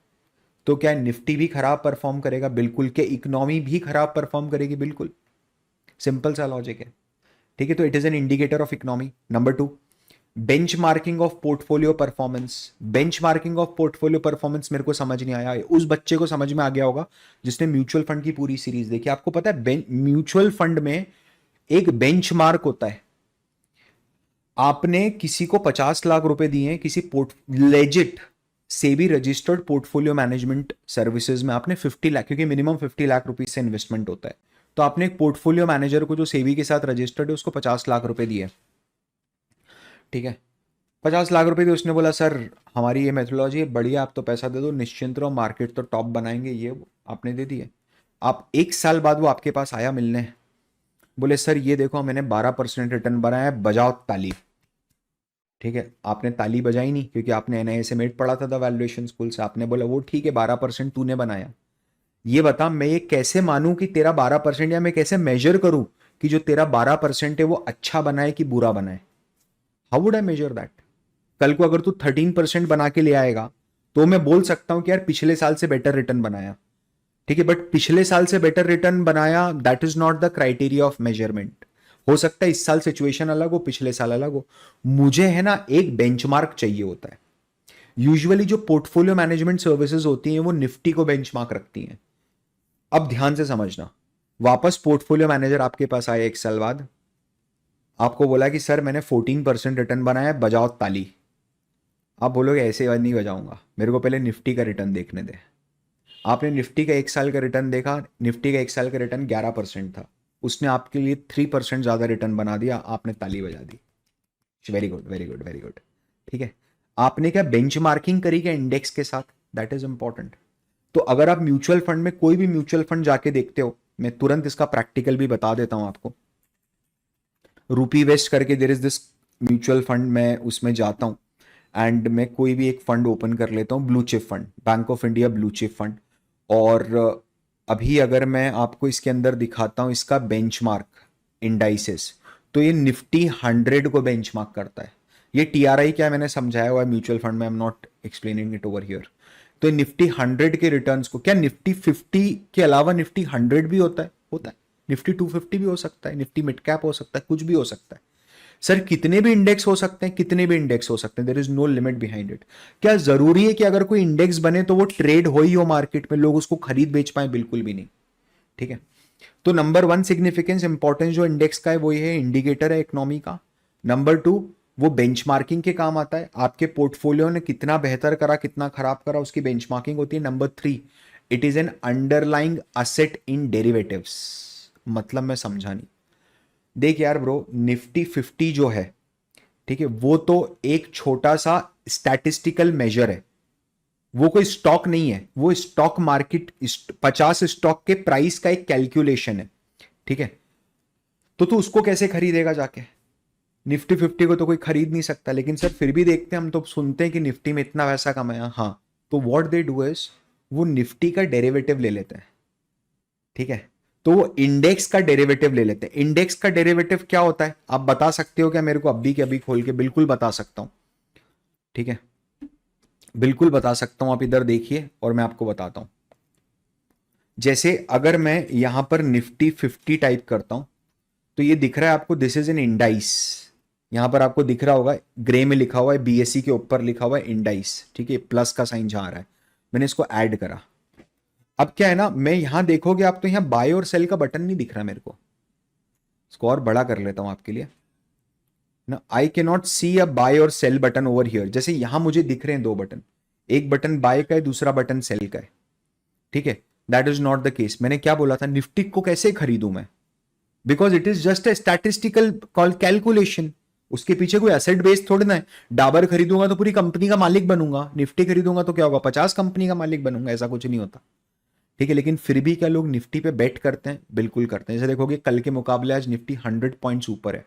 तो क्या निफ्टी भी खराब परफॉर्म करेगा? बिल्कुल। क्या इकोनॉमी भी खराब परफॉर्म करेगी? बिल्कुल। सिंपल सा लॉजिक है। ठीक है, तो it is an indicator of economy. Number two, benchmarking of portfolio performance. Benchmarking of portfolio performance मेरे को समझ नहीं आया, उस बच्चे को समझ में आ गया होगा जिसने म्यूचुअल फंड की पूरी सीरीज देखी। आपको पता है म्यूचुअल फंड में एक बेंचमार्क होता है। आपने किसी को 50 लाख रुपए दिए हैं, किसी legit SEBI registered portfolio management services में आपने 50 लाख, क्योंकि मिनिमम 50 लाख रुपीज से इन्वेस्टमेंट होता है, तो आपने एक पोर्टफोलियो मैनेजर को जो सेबी के साथ रजिस्टर्ड है उसको 50 लाख रुपए दिए। ठीक है, 50 लाख रुपए दिए, उसने बोला सर हमारी ये मेथोलॉजी है बढ़िया, आप तो पैसा दे दो, निश्चिंत रहो, मार्केट तो टॉप बनाएंगे, ये वो आपने दे दिए। आप 1 साल बाद वो आपके पास आया मिलने, बोले सर ये देखो मैंने 12% रिटर्न बनाया है, बजाओ ताली। ठीक है, आपने ताली बजाई नहीं क्योंकि आपने एनआईए मेट पढ़ा था द वैल्यूएशन स्कूल से। आपने बोला वो ठीक है 12% तूने बनाया, ये बता मैं ये कैसे मानूं कि तेरा 12%, या मैं कैसे मेजर करूं कि जो तेरा 12% है वो अच्छा बनाए कि बुरा बनाए? How would I measure that? कल को अगर तू 13% बना के ले आएगा तो मैं बोल सकता हूं कि यार पिछले साल से बेटर रिटर्न बनाया। ठीक है, बट पिछले साल से बेटर रिटर्न बनाया, that is not the criteria of measurement. हो सकता है इस साल सिचुएशन अलग हो, पिछले साल अलग हो। मुझे है ना एक बेंचमार्क चाहिए होता है। यूजुअली जो पोर्टफोलियो मैनेजमेंट सर्विसेज होती हैं वो निफ्टी को बेंचमार्क रखती हैं। अब ध्यान से समझना, वापस पोर्टफोलियो मैनेजर आपके पास आया 1 साल बाद, आपको बोला कि सर मैंने 14% रिटर्न बनाया, बजाओ ताली। आप बोलोगे ऐसे नहीं बजाऊंगा, मेरे को पहले निफ्टी का रिटर्न देखने दे। आपने निफ्टी का 1 साल का रिटर्न देखा, निफ्टी का 1 साल का रिटर्न 11% था, उसने आपके लिए 3% ज्यादा रिटर्न बना दिया, आपने ताली बजा दी। Very good very good very good. ठीक है, आपने क्या बेंचमार्किंग करी क्या इंडेक्स के साथ? That is important. तो अगर आप म्यूचुअल फंड में कोई भी म्यूचुअल फंड जाके देखते हो, मैं तुरंत इसका प्रैक्टिकल भी बता देता हूं आपको। रूपी वेस्ट करके there is this mutual fund, मैं उसमें जाता हूं एंड मैं कोई भी एक फंड ओपन कर लेता हूं, blue chip fund, bank of India blue chip fund. और अभी अगर मैं आपको इसके अंदर दिखाता हूं इसका बेंचमार्क इंडाइसेस, तो ये निफ्टी 100 को बेंचमार्क करता है। ये टीआरआई क्या मैंने समझाया हुआ है म्यूचुअल फंड में, आई am not explaining it over here. तो निफ्टी 100 के रिटर्न्स को, क्या निफ्टी 50 के अलावा निफ्टी 100 भी होता है? होता है। निफ्टी 250 भी हो सकता है, निफ्टी मिड कैप हो सकता है, कुछ भी हो सकता है। सर कितने भी इंडेक्स हो सकते हैं, कितने भी इंडेक्स हो सकते हैं, there is no limit behind it. क्या जरूरी है कि अगर कोई इंडेक्स बने तो वो ट्रेड हो ही हो मार्केट में, लोग उसको खरीद बेच पाए? बिल्कुल भी नहीं। ठीक है, तो नंबर 1 सिग्निफिकेंस इंपॉर्टेंस जो इंडेक्स का है वो ये है, इंडिकेटर है इकोनॉमी का। नंबर 2, वो बेंचमार्किंग के काम आता है, आपके पोर्टफोलियो ने कितना बेहतर करा कितना खराब करा उसकी बेंचमार्किंग होती है। Number 3, it is an underlying asset in derivatives. मतलब मैं समझा नहीं। देख यार ब्रो, निफ्टी 50 जो है, ठीक है, वो तो एक छोटा सा स्टैटिस्टिकल मेजर है, वो कोई स्टॉक नहीं है, वो स्टॉक मार्केट 50 स्टॉक के प्राइस का एक कैलकुलेशन है। ठीक है, तो तू उसको कैसे खरीदेगा जाके? निफ्टी 50 को तो कोई खरीद नहीं सकता, लेकिन सर फिर भी देखते हैं हम, तो सुनते हैं कि निफ्टी में इतना पैसा कमाया। हाँ, तो व्हाट दे डू इज वो निफ्टी का डेरिवेटिव ले लेते हैं। ठीक है, तो वो इंडेक्स का डेरिवेटिव ले लेते हैं। इंडेक्स का डेरिवेटिव क्या होता है आप बता सकते हो क्या मेरे को? अभी के अभी खोल के बिल्कुल बता सकता हूं। ठीक है, बिल्कुल बता सकता हूं, आप इधर देखिए और मैं आपको बताता हूं। जैसे अगर मैं यहां पर निफ्टी 50 टाइप करता हूं तो ये दिख रहा है आपको, दिस इज एन इंडाइस। यहां पर आपको दिख रहा होगा ग्रे में लिखा हुआ है, बीएससी के ऊपर लिखा हुआ है इंडाइस। ठीक है, प्लस का साइन जहां आ रहा है, मैंने इसको ऐड करा। अब क्या है ना, मैं यहां देखोगे आप तो यहां बाय और सेल का बटन नहीं दिख रहा मेरे को। इसको और बड़ा कर लेता हूं आपके लिए ना। आई के नॉट सी अ बाय और सेल बटन ओवर हियर। जैसे यहां मुझे दिख रहे हैं 2 बटन, एक बटन बाय का है, दूसरा बटन सेल का है। ठीक है, that is not the case. मैंने क्या बोला था, निफ्टी को कैसे खरीदूं मैं? Because it is just a statistical call calculation, उसके पीछे कोई एसेट बेस थोड़ी ना है। डाबर खरीदूंगा तो पूरी कंपनी का मालिक बनूंगा, निफ्टी खरीदूंगा तो क्या होगा, 50 कंपनी का मालिक बनूंगा, ऐसा कुछ नहीं होता। ठीक है, लेकिन फिर भी क्या लोग निफ्टी पे बेट करते हैं? बिल्कुल करते हैं। जैसे देखोगे कल के मुकाबले आज निफ्टी 100 पॉइंट्स ऊपर है।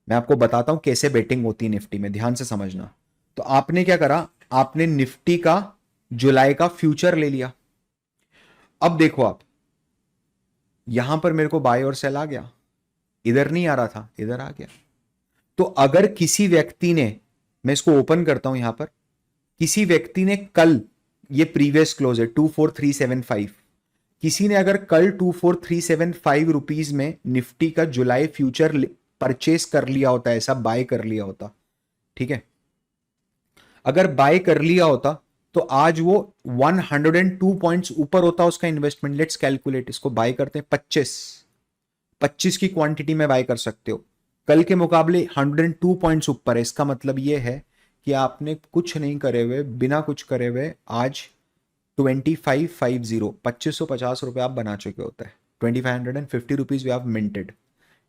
मैं आपको बताता हूं कैसे बेटिंग होती है निफ्टी में, ध्यान से समझना। तो आपने क्या करा, आपने निफ्टी का जुलाई का फ्यूचर ले लिया। अब देखो आप, यहां पर मेरे को बाय और सेल आ गया, इधर नहीं आ रहा था, इधर आ गया। तो अगर किसी व्यक्ति ने मैं इसको ओपन करता हूं यहां पर। किसी व्यक्ति ने कल, ये प्रीवियस क्लोज है 24375, किसी ने अगर कल 24375 रुपीज में निफ्टी का जुलाई फ्यूचर परचेस कर लिया होता, ऐसा बाय कर लिया होता, ठीक है, अगर बाय कर लिया होता तो आज वो 102 पॉइंट्स ऊपर होता उसका इन्वेस्टमेंट। लेट्स कैलकुलेट, इसको बाय करते हैं 25 की क्वांटिटी में बाय कर सकते हो, कल के मुकाबले 102 पॉइंट्स ऊपर है। इसका मतलब ये है कि आपने कुछ नहीं करे हुए, बिना कुछ करे हुए आज 2550 ₹2550 आप बना चुके होते हैं। 2550 रुपीज वी हैव मिंटेड,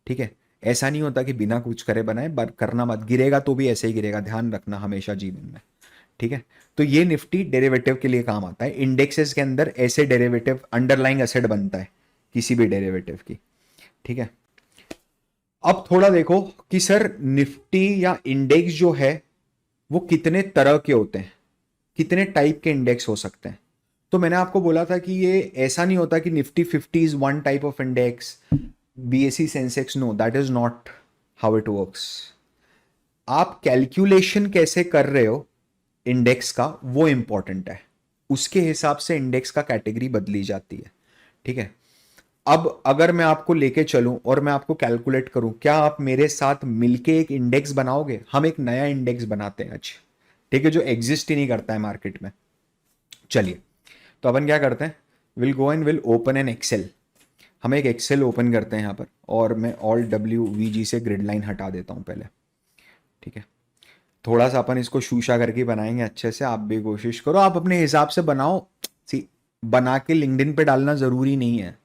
ठीक है। ऐसा नहीं होता कि बिना कुछ करे बनाए, बट करना मत, गिरेगा तो भी ऐसे ही गिरेगा, ध्यान रखना हमेशा जीवन में, ठीक है। तो ये निफ्टी डेरिवेटिव के लिए काम आता है। इंडेक्सेस के अंदर ऐसे डेरिवेटिव अंडरलाइंग एसेट बनता है किसी भी डेरिवेटिव की, ठीक है। अब थोड़ा देखो कि सर निफ्टी या इंडेक्स जो है वो कितने तरह के होते हैं, कितने टाइप के इंडेक्स हो सकते हैं। तो मैंने आपको बोला था कि ये ऐसा नहीं होता कि Nifty 50 is one type of index, BSE Sensex, no, that is not how it works. आप कैलकुलेशन कैसे कर रहे हो इंडेक्स का, वो इंपॉर्टेंट है। उसके हिसाब से इंडेक्स का कैटेगरी बदली जाती है, ठीक है। अब अगर मैं आपको लेके चलूं और मैं आपको कैलकुलेट करूं, क्या आप मेरे साथ मिलके एक इंडेक्स बनाओगे? हम एक नया इंडेक्स बनाते हैं आज, ठीक है, जो एग्जिस्ट ही नहीं करता है मार्केट में। चलिए, तो अपन क्या करते हैं, will go and will open an Excel. हम एक एक्सेल ओपन करते हैं यहाँ पर, और मैं ऑल WVG से ग्रिड लाइन हटा देता हूँ पहले, ठीक है। थोड़ा सा अपन इसको शूशा करके बनाएंगे अच्छे से, आप भी कोशिश करो, आप अपने हिसाब से बनाओ। सी, बना के लिंक्डइन पे डालना ज़रूरी नहीं है,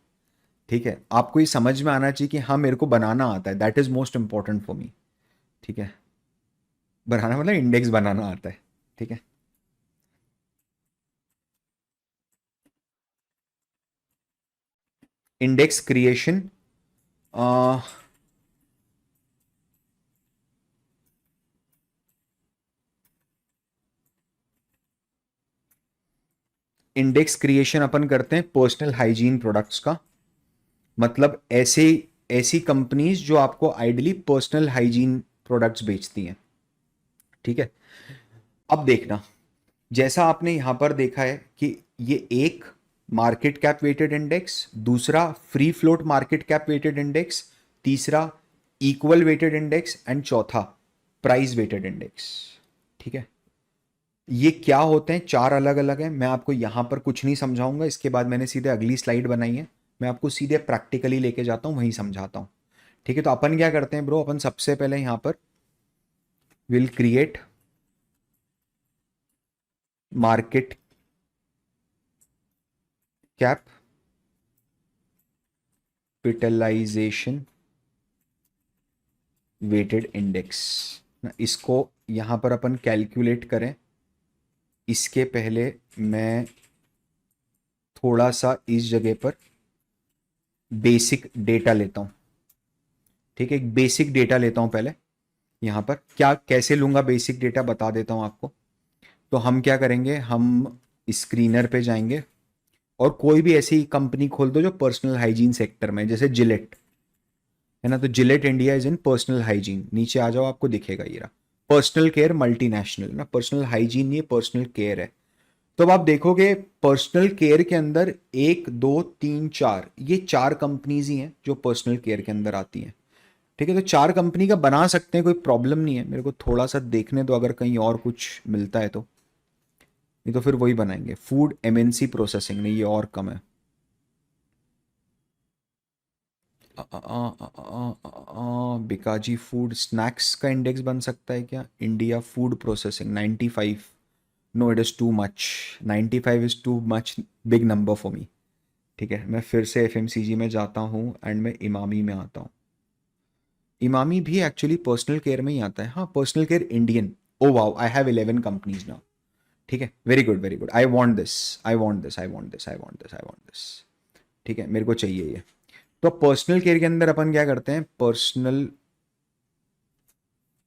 ठीक है। आपको ये समझ में आना चाहिए कि हाँ मेरे को बनाना आता है, that is most important for me, ठीक है। बनाना मतलब इंडेक्स बनाना आता है, ठीक है। इंडेक्स क्रिएशन, इंडेक्स क्रिएशन अपन करते हैं पर्सनल हाइजीन प्रोडक्ट्स का, मतलब ऐसे ऐसी कंपनीज जो आपको आइडियली पर्सनल हाइजीन प्रोडक्ट्स बेचती हैं, ठीक है। अब देखना, जैसा आपने यहां पर देखा है कि ये एक मार्केट कैप वेटेड इंडेक्स, दूसरा free float market cap weighted index, तीसरा इक्वल वेटेड इंडेक्स, एंड चौथा प्राइस वेटेड इंडेक्स, ठीक है। ये क्या होते हैं, चार अलग अलग हैं। मैं आपको यहां पर कुछ नहीं समझाऊंगा, इसके बाद मैंने सीधे अगली स्लाइड बनाई है, मैं आपको सीधे प्रैक्टिकली लेके जाता हूं, वहीं समझाता हूं, ठीक है। तो अपन क्या करते हैं ब्रो, अपन सबसे पहले यहां पर will create market capitalization weighted index, इसको यहां पर अपन कैलकुलेट करें। इसके पहले मैं थोड़ा सा इस जगह पर बेसिक डेटा लेता हूं, ठीक है। एक बेसिक डेटा लेता हूं पहले, यहां पर क्या कैसे लूंगा बेसिक डेटा बता देता हूं आपको। तो हम क्या करेंगे, हम स्क्रीनर पे जाएंगे और कोई भी ऐसी कंपनी खोल दो जो पर्सनल हाइजीन सेक्टर में, जैसे जिलेट है ना, तो Gillette India is in personal hygiene, नीचे आ जाओ आपको दिखेगा ये रहा, पर्सनल केयर मल्टीनेशनल ना, पर्सनल हाइजीन ये पर्सनल केयर है। तो अब आप देखोगे पर्सनल केयर के अंदर एक दो तीन चार, ये चार कंपनीज ही हैं जो पर्सनल केयर के अंदर आती हैं, ठीक है। तो चार कंपनी का बना सकते हैं, कोई प्रॉब्लम नहीं है। मेरे को थोड़ा सा देखने दो, अगर कहीं और कुछ मिलता है तो, नहीं तो फिर वही बनाएंगे। फूड MNC प्रोसेसिंग, नहीं ये और कम है। बिकाजी फूड स्नैक्स का इंडेक्स बन सकता है क्या? India food processing 95, no it is too much, 95 is too much big number for me, ठीक है। मैं फिर से FMCG में जाता हूँ एंड मैं इमामी में आता हूँ। इमामी भी एक्चुअली पर्सनल केयर में ही आता है, हाँ personal care Indian. Oh wow, I have 11 companies now, ठीक है। Very good very good, I want this, I want this, I want this, I want this, I want this, ठीक है, मेरे को चाहिए ये। तो पर्सनल केयर के अंदर अपन क्या करते हैं, पर्सनल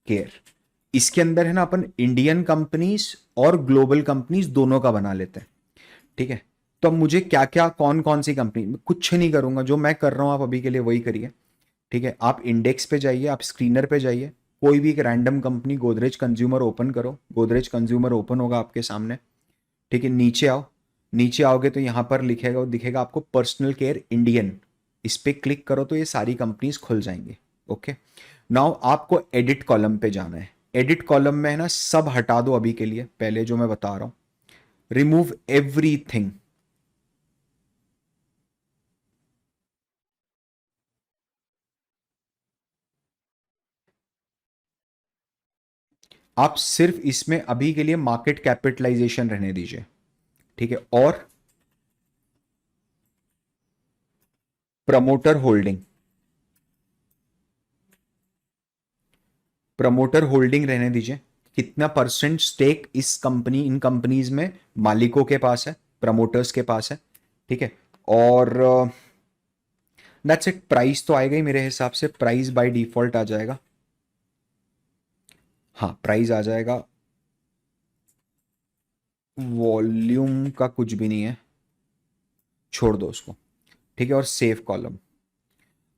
केयर, इसके अंदर है ना अपन इंडियन कंपनीज और ग्लोबल कंपनीज दोनों का बना लेते हैं, ठीक है। तो अब मुझे क्या क्या कौन कौन सी कंपनी, कुछ नहीं करूंगा, जो मैं कर रहा हूं आप अभी के लिए वही करिए, ठीक है। आप इंडेक्स पे जाइए, आप स्क्रीनर पे जाइए, कोई भी एक random company Godrej consumer open करो, गोदरेज कंज्यूमर ओपन होगा आपके सामने, ठीक है। नीचे आओ, नीचे आओगे तो यहाँ पर लिखेगा, दिखेगा आपको पर्सनल केयर इंडियन, इस पर क्लिक करो तो ये सारी कंपनीज खुल जाएंगी। ओके, नाउ आपको एडिट कॉलम पे जाना है। एडिट कॉलम में है ना, सब हटा दो अभी के लिए, पहले जो मैं बता रहा हूं, रिमूव एवरीथिंग। आप सिर्फ इसमें अभी के लिए मार्केट कैपिटलाइजेशन रहने दीजिए, ठीक है। और प्रमोटर होल्डिंग, प्रमोटर होल्डिंग रहने दीजिए। कितना परसेंट स्टेक इस कंपनी, इन कंपनीज में मालिकों के पास है, प्रमोटर्स के पास है, ठीक है। और दैट्स इट। प्राइस तो आएगा ही मेरे हिसाब से, प्राइस बाय डिफॉल्ट आ जाएगा। हाँ, प्राइस आ जाएगा। वॉल्यूम का कुछ भी नहीं है, छोड़ दो उसको, ठीक है। और सेव कॉलम।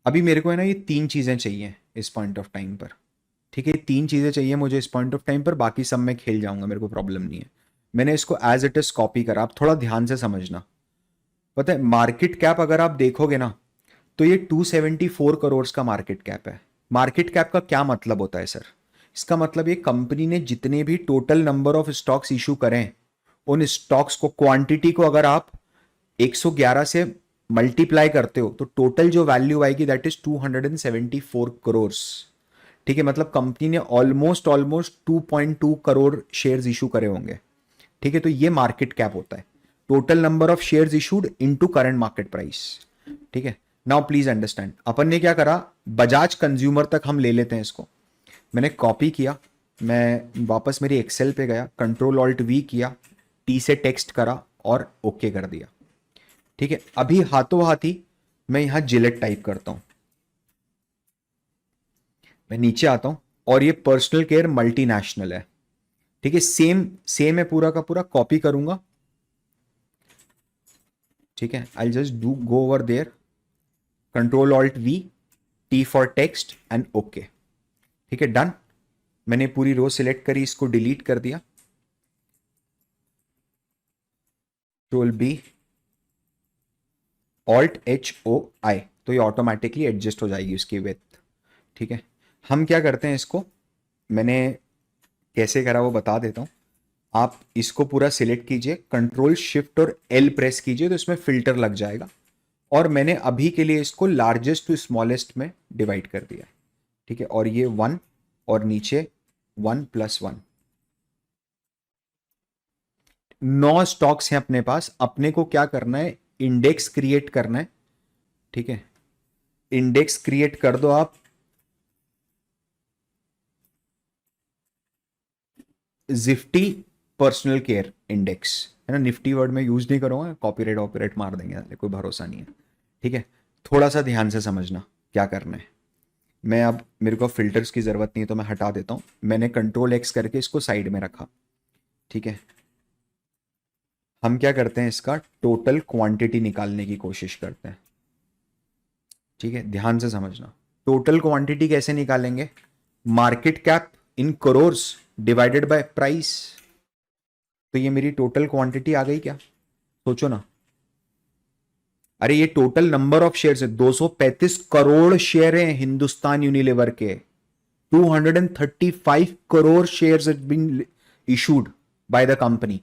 अभी मेरे को है ना ये तीन चीज़ें चाहिए इस पॉइंट ऑफ टाइम पर, ठीक है। ये तीन चीज़ें चाहिए मुझे इस पॉइंट ऑफ टाइम पर, बाकी सब मैं खेल जाऊंगा, मेरे को प्रॉब्लम नहीं है। मैंने इसको एज इट इज कॉपी करा, आप थोड़ा ध्यान से समझना। पता है मार्केट कैप अगर आप देखोगे ना, तो ये 274 करोड़ का मार्केट कैप है। मार्केट कैप का क्या मतलब होता है सर? इसका मतलब ये कंपनी ने जितने भी total number of stocks issue करें, उन स्टॉक्स को, क्वांटिटी को अगर आप 111 से मल्टीप्लाई करते हो तो टोटल जो वैल्यू आएगी दैट इज 274 करोड़, ठीक है। मतलब कंपनी ने almost almost 2.2 crore shares issue करे होंगे, ठीक है। तो ये मार्केट कैप होता है, total number of shares issued into current market price, ठीक है। नाउ प्लीज अंडरस्टैंड, अपन ने क्या करा, बजाज कंज्यूमर तक हम ले लेते हैं इसको। मैंने कॉपी किया, मैं वापस मेरी एक्सेल पे गया, कंट्रोल ऑल्ट वी किया, टी से टेक्स्ट करा और ओके कर दिया, ठीक है। अभी हाथों हाथी मैं यहां जिलेट टाइप करता हूं, मैं नीचे आता हूं, और ये पर्सनल केयर मल्टीनेशनल है, ठीक है। सेम सेम है, पूरा का पूरा कॉपी करूंगा, ठीक है। I just do go over there, control alt V, T for text and okay, ठीक है, डन। मैंने पूरी रो सिलेक्ट करी, इसको डिलीट कर दिया, control B, alt H O I, तो ये ऑटोमेटिकली एडजस्ट हो जाएगी उसकी विड्थ, ठीक है। हम क्या करते हैं इसको, मैंने कैसे करा वो बता देता हूं। आप इसको पूरा सिलेक्ट कीजिए, कंट्रोल शिफ्ट और एल प्रेस कीजिए तो इसमें फिल्टर लग जाएगा, और मैंने अभी के लिए इसको लार्जेस्ट टू स्मॉलेस्ट में डिवाइड कर दिया, ठीक है। और ये 1 और नीचे 1+1, 9 स्टॉक्स हैं अपने पास। अपने को क्या करना है, इंडेक्स क्रिएट करना है, ठीक है। इंडेक्स क्रिएट कर दो आप, जिफ्टी पर्सनल केयर इंडेक्स, है ना। निफ्टी वर्ड में यूज नहीं करूंगा, कॉपीराइट ऑपरेट मार देंगे, कोई भरोसा नहीं है, ठीक है। थोड़ा सा ध्यान से समझना क्या करना है। मैं अब, मेरे को फिल्टर्स की जरूरत नहीं है तो मैं हटा देता हूं। मैंने कंट्रोल एक्स करके इसको साइड में रखा, ठीक है। हम क्या करते हैं, इसका टोटल क्वांटिटी निकालने की कोशिश करते हैं, ठीक है। ध्यान से समझना, टोटल क्वांटिटी कैसे निकालेंगे, market cap in crores divided by price. तो ये मेरी टोटल क्वांटिटी आ गई क्या, सोचो ना। अरे ये टोटल नंबर ऑफ शेयर्स है, 235 करोड़ शेयर हैं हिंदुस्तान यूनिलीवर के, 235 crore shares have been issued by the company.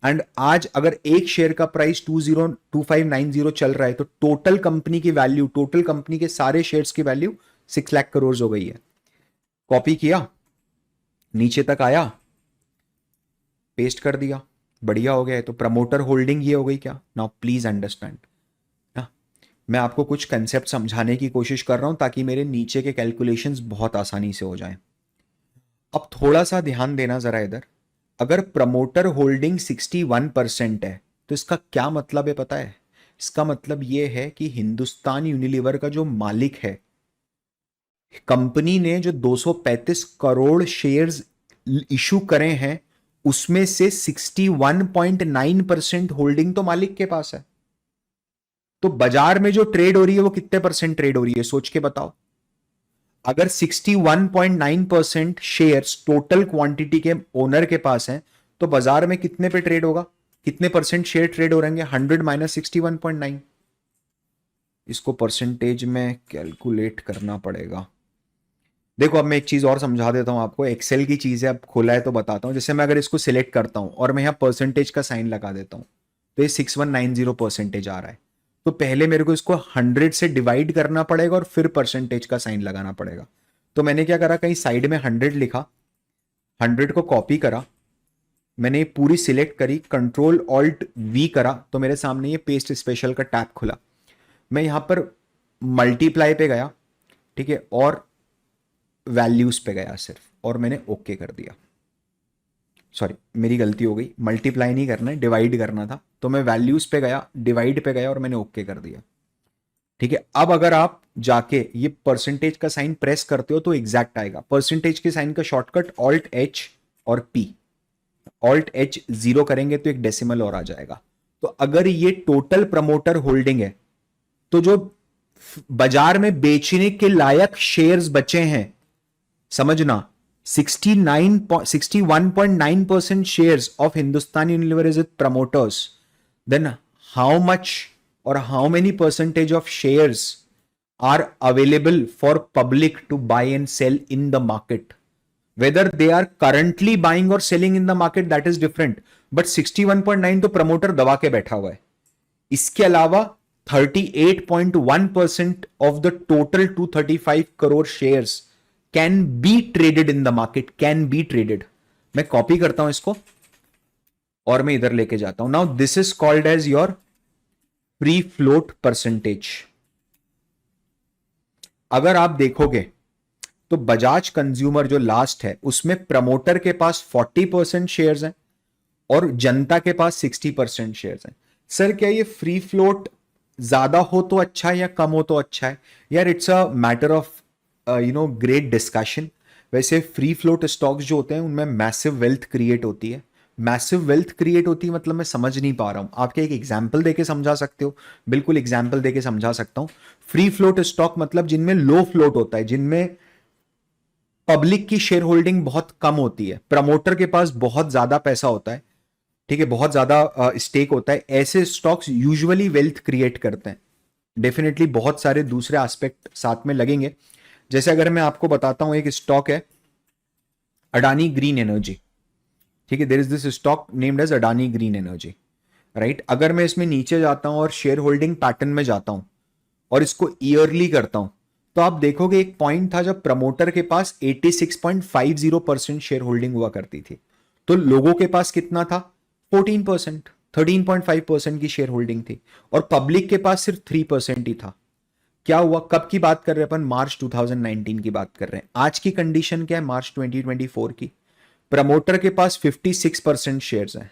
And आज अगर एक शेयर का प्राइस 202590 चल रहा है, तो टोटल कंपनी की वैल्यू, टोटल कंपनी के सारे शेयर्स की वैल्यू 6 लाख करोड़ हो गई है। कॉपी किया, नीचे तक आया, पेस्ट कर दिया, बढ़िया हो गया है। तो प्रमोटर होल्डिंग ये हो गई क्या। नाउ प्लीज अंडरस्टैंड, मैं आपको कुछ कंसेप्ट समझाने की कोशिश कर रहा हूं ताकि मेरे नीचे के कैलकुलेशंस बहुत आसानी से हो जाएं। अब थोड़ा सा ध्यान देना जरा इधर, अगर प्रमोटर होल्डिंग 61% है तो इसका क्या मतलब है पता है। इसका मतलब यह है कि हिंदुस्तान यूनिलीवर का जो मालिक है, कंपनी ने जो 235 करोड़ शेयर्स इशू करे हैं, उसमें से 61.9% होल्डिंग तो मालिक के पास है। तो बाजार में जो ट्रेड हो रही है वो कितने परसेंट ट्रेड हो रही है, सोच के बताओ। अगर 61.9% शेयर्स टोटल क्वांटिटी के ओनर के पास हैं तो बाजार में कितने पे ट्रेड होगा, कितने परसेंट शेयर ट्रेड हो रहेंगे? 100 माइनस 61.9। इसको परसेंटेज में कैलकुलेट करना पड़ेगा। देखो अब मैं एक चीज और समझा देता हूं आपको, एक्सेल की चीज है, अब खोला है तो बताता हूं। जैसे मैं अगर इसको सिलेक्ट करता हूं और मैं यहां परसेंटेज का साइन लगा देता हूं तो ये 6190% आ रहा है। तो पहले मेरे को इसको 100 से डिवाइड करना पड़ेगा और फिर परसेंटेज का साइन लगाना पड़ेगा। तो मैंने क्या करा, कहीं साइड में 100 लिखा, 100 को कॉपी करा, मैंने ये पूरी सिलेक्ट करी, कंट्रोल ऑल्ट वी करा तो मेरे सामने ये पेस्ट स्पेशल का टैब खुला। मैं यहां पर मल्टीप्लाई पे गया, ठीक है, और वैल्यूज पे गया सिर्फ, और मैंने ओके कर दिया। सॉरी मेरी गलती हो गई, मल्टीप्लाई नहीं करना है, डिवाइड करना था। तो मैं वैल्यूज पे गया, डिवाइड पे गया और मैंने ओके कर दिया। ठीक है, अब अगर आप जाके ये परसेंटेज का साइन प्रेस करते हो तो एग्जैक्ट आएगा। परसेंटेज के साइन का शॉर्टकट ऑल्ट एच और पी। ऑल्ट एच 0 करेंगे तो एक डेसिमल और आ जाएगा। तो अगर ये टोटल प्रमोटर होल्डिंग है तो जो बाजार में बेचने के लायक शेयर्स बचे हैं, समझना, 61.9% shares of Hindustan Unilever is with promoters. Then how much or how many percentage of shares are available for public to buy and sell in the market? Whether they are currently buying or selling in the market, that is different. But 61.9 तो promoter दबा के बैठा हुआ है। इसके अलावा 38.1% of the total 235 crore shares can be traded in the market, can be traded। मैं copy करता हूं इसको और मैं इधर लेके जाता हूं। Now this is called as your free float percentage. अगर आप देखोगे तो बजाज कंज्यूमर जो लास्ट है उसमें प्रमोटर के पास 40% शेयर्स हैं और जनता के पास 60% शेयर्स हैं। सर क्या ये फ्री फ्लोट ज्यादा हो तो अच्छा है या कम हो तो अच्छा है? यार it's a matter of great discussion. वैसे फ्री फ्लोट स्टॉक्स जो होते हैं उनमें मैसिव वेल्थ क्रिएट होती है। मैसिव वेल्थ क्रिएट होती है मतलब मैं समझ नहीं पा रहा हूं, आपके एक एग्जाम्पल देके समझा सकते हो? बिल्कुल एग्जाम्पल देके समझा सकता हूं। फ्री फ्लोट स्टॉक मतलब जिनमें लो फ्लोट होता है, जिनमें पब्लिक की शेयर होल्डिंग बहुत कम होती है, प्रमोटर के पास बहुत ज्यादा पैसा होता है, ठीक है, बहुत ज्यादा स्टेक होता है, ऐसे स्टॉक्स यूजुअली वेल्थ क्रिएट करते हैं। डेफिनेटली बहुत सारे दूसरे एस्पेक्ट साथ में लगेंगे। जैसे अगर मैं आपको बताता हूं, एक स्टॉक है अडानी ग्रीन एनर्जी, ठीक है, there is this stock named as Adani green energy, right. अगर मैं इसमें नीचे जाता हूं और शेयर होल्डिंग पैटर्न में जाता हूं और इसको ईयरली करता हूं तो आप देखोगे एक पॉइंट था जब प्रमोटर के पास 86.50% शेयर होल्डिंग हुआ करती थी, तो लोगों के पास कितना था? 14%, 13.5% की शेयर होल्डिंग थी, और पब्लिक के पास सिर्फ 3% ही था। क्या हुआ, कब की बात कर रहे हैं अपन? मार्च 2019 की बात कर रहे हैं। आज की कंडीशन क्या है मार्च 2024 की? प्रमोटर के पास 56% शेयर्स हैं,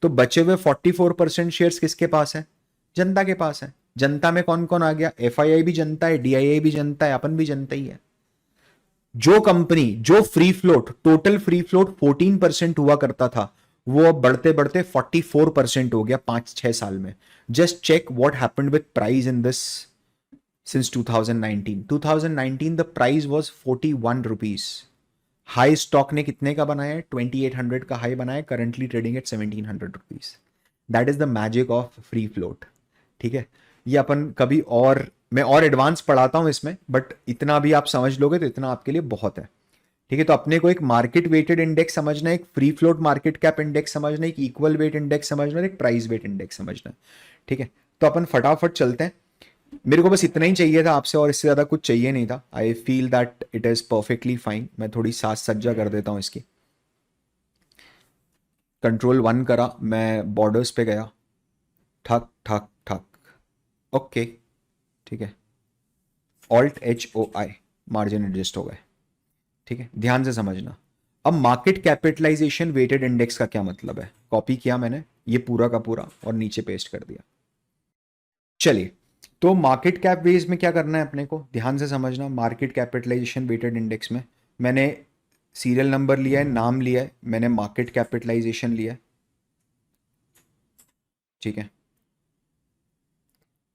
तो बचे हुए 44% शेयर्स किसके पास है? जनता के पास है। जनता में कौन कौन आ गया? एफआईआई भी जनता है, डीआईआई भी जनता है, अपन भी जनता ही है। जो कंपनी, जो free float, total free float 14% हुआ करता था, वो अब बढ़ते बढ़ते 44% हो गया 5-6 साल में। Just check what happened with price in this since 2019। 2019 the price was 41 rupees. High stock ने कितने का बनाया है? 2800 का हाई बनाया, currently trading at 1700 rupees. That is the magic of free float. ठीक है, ये अपन कभी और, मैं और एडवांस पढ़ाता हूं इसमें, बट इतना भी आप समझ लोगे तो इतना आपके लिए बहुत है। ठीक है, तो अपने को एक मार्केट वेटेड इंडेक्स समझना है, एक free float market cap index समझना है, एक इक्वल वेट इंडेक्स समझना है, एक प्राइस वेट इंडेक्स समझना है। ठीक है, तो अपन फटाफट चलते हैं। मेरे को बस इतना ही चाहिए था आपसे और इससे ज़्यादा कुछ चाहिए नहीं था। I feel that it is perfectly fine. मैं थोड़ी साज सज्जा कर देता हूँ इसकी। कंट्रोल 1 करा, मैं बॉर्डर्स पे गया, ठक ठक ठक, ओके, ठीक है, Alt H O I, margin adjust हो गए। ठीक है, ध्यान से समझना। अब मार्केट कैपिटलाइजेशन वेटेड इंडेक्स का क्या मतलब है? कॉपी किया मैंने ये पूरा का पूरा और नीचे पेस्ट कर दिया। चलिए, तो मार्केट कैप बेस में क्या करना है अपने को, ध्यान से समझना। मार्केट कैपिटलाइजेशन वेटेड इंडेक्स में मैंने सीरियल नंबर लिया है, नाम लिया है, मैंने मार्केट कैपिटलाइजेशन लिया है, ठीक है।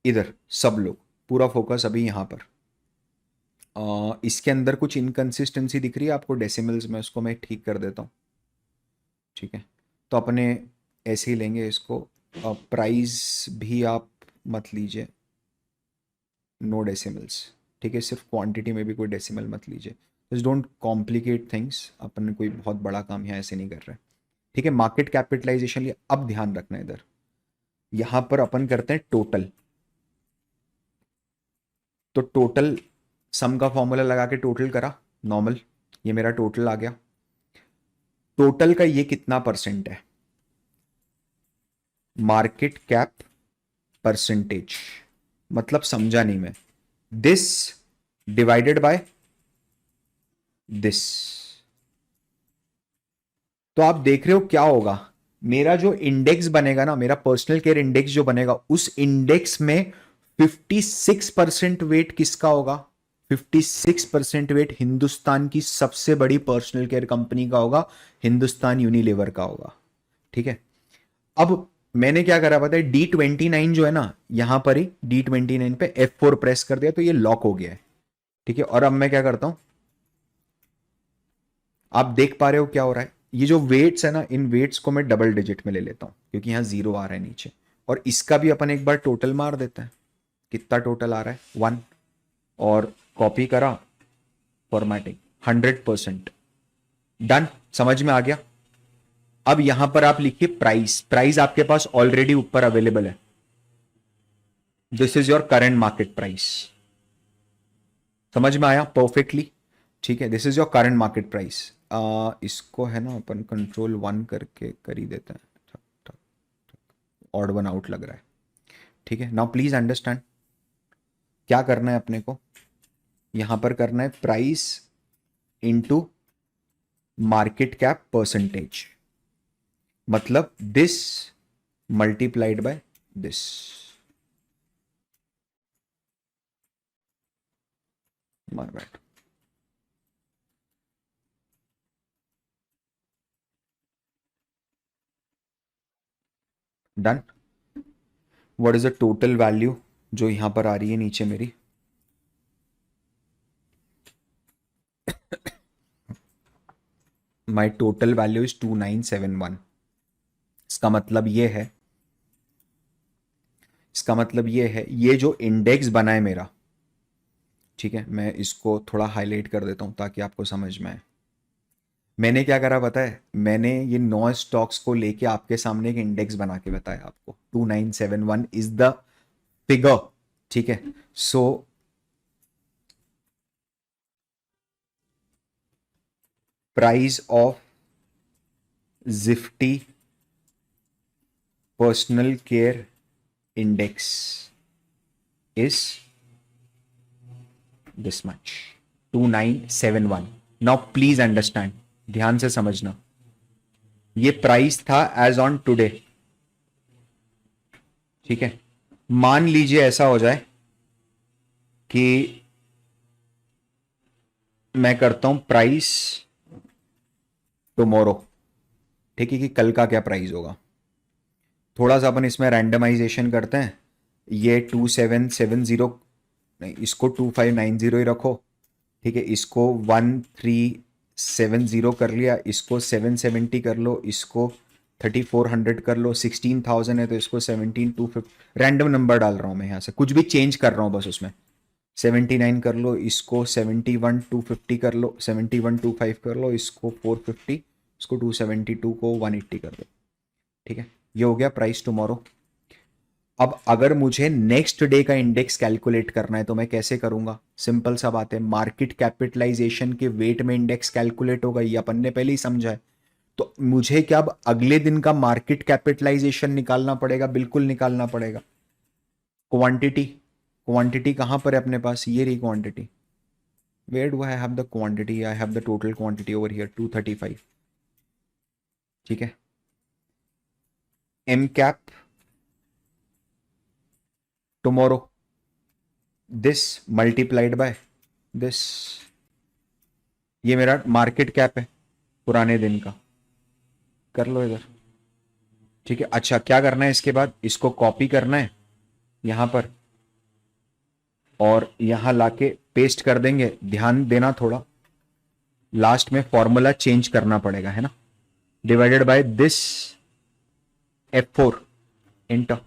इधर सब लोग पूरा फोकस अभी यहां पर। इसके अंदर कुछ इनकंसिस्टेंसी दिख रही है आपको डेसिमल्स में, उसको मैं ठीक कर देता हूँ। ठीक है, तो अपने ऐसे ही लेंगे इसको। प्राइस भी आप मत लीजिए, नो डेसिमल्स। ठीक है, सिर्फ क्वांटिटी में भी कोई डेसिमल मत लीजिए। जस्ट डोंट कॉम्प्लिकेट थिंग्स, अपन कोई बहुत बड़ा काम यहाँ ऐसे नहीं कर रहे। ठीक है, मार्केट कैपिटलाइजेशन लिए अब ध्यान रखना इधर, यहाँ पर अपन करते हैं टोटल। तो टोटल सम का फॉर्मूला लगा के टोटल करा नॉर्मल, ये मेरा टोटल आ गया। टोटल का ये कितना परसेंट है, मार्केट कैप परसेंटेज, मतलब समझा नहीं मैं, दिस डिवाइडेड बाय दिस। तो आप देख रहे हो क्या होगा, मेरा जो इंडेक्स बनेगा ना, मेरा पर्सनल केयर इंडेक्स जो बनेगा, उस इंडेक्स में 56% वेट किसका होगा, 56% वेट हिंदुस्तान की सबसे बड़ी पर्सनल केयर कंपनी का होगा, हिंदुस्तान यूनिलीवर का होगा। ठीक है, अब मैंने क्या करा पता है, D29 जो है ना, यहां पर ही D29 पे F4 प्रेस कर दिया तो ये लॉक हो गया है। ठीक है, और अब मैं क्या करता हूं, आप देख पा रहे हो क्या हो रहा है, ये जो वेट्स है ना, इन वेट्स को मैं डबल डिजिट में ले लेता हूं क्योंकि यहां जीरो आ रहा है नीचे, और इसका भी अपन एक बार टोटल मार देते हैं, कितना टोटल आ रहा है 1, और कॉपी करा, फॉर्मेटिंग 100%, डन, समझ में आ गया। अब यहां पर आप लिखिए प्राइस, प्राइस आपके पास ऑलरेडी ऊपर अवेलेबल है, this is your current market price. समझ में आया परफेक्टली। ठीक है, this is your current market price. इसको है ना अपन कंट्रोल 1 करके कर ही देते हैं, ऑड वन आउट लग रहा है। ठीक है, नाउ प्लीज अंडरस्टैंड क्या करना है अपने को, यहां पर करना है price into market cap percentage, मतलब this multiplied by this. My bad, done. What is the total value जो यहां पर आ रही है नीचे मेरी, माई टोटल वैल्यू इज 2971। इसका मतलब ये है, इसका मतलब ये है, ये जो इंडेक्स बना है मेरा, ठीक है, मैं इसको थोड़ा हाईलाइट कर देता हूं ताकि आपको समझ में आए। मैंने क्या करा पता है, मैंने ये 9 स्टॉक्स को लेके आपके सामने एक इंडेक्स बना के बताया आपको, 2971 इज द फिगर। ठीक है, so price of Jifty personal care index is this much, 2971। Now please understand, ध्यान से समझना, ये प्राइस था एज ऑन टुडे। ठीक है, मान लीजिए ऐसा हो जाए कि मैं करता हूं प्राइस टुमारो, ठीक है, कि कल का क्या प्राइस होगा। थोड़ा सा अपन इसमें रैंडमाइजेशन करते हैं, ये 2770, नहीं इसको 2590 ही रखो। ठीक है, इसको 1370 कर लिया, इसको 770 कर लो, इसको 3400 कर लो, 16000 है तो इसको 17250, रैंडम नंबर डाल रहा हूं मैं, यहां से कुछ भी चेंज कर रहा हूं बस उसमें। 79 कर लो, इसको 71250 कर लो, 7125 कर लो, इसको 450, इसको 272 को 180 कर दो। ठीक है, ये हो गया प्राइस टुमारो। अब अगर मुझे नेक्स्ट डे का इंडेक्स कैलकुलेट करना है तो मैं कैसे करूंगा, सिंपल सा बात है, मार्केट कैपिटलाइजेशन के वेट में इंडेक्स कैलकुलेट होगा, ये अपन ने पहले ही समझा है। तो मुझे क्या अब अगले दिन का मार्केट कैपिटलाइजेशन निकालना पड़ेगा, बिल्कुल निकालना पड़ेगा। क्वांटिटी, क्वांटिटी कहां पर है अपने पास, ये रही quantity. Where do I have the quantity, I have the total quantity over here 235। ठीक है, M cap tomorrow, this multiplied by this, ये मेरा मार्केट कैप है पुराने दिन का, कर लो इधर। ठीक है, अच्छा क्या करना है इसके बाद, इसको कॉपी करना है यहां पर, और यहां लाके पेस्ट कर देंगे, ध्यान देना थोड़ा, लास्ट में फॉर्मूला चेंज करना पड़ेगा, है ना, divided by this F4 inter.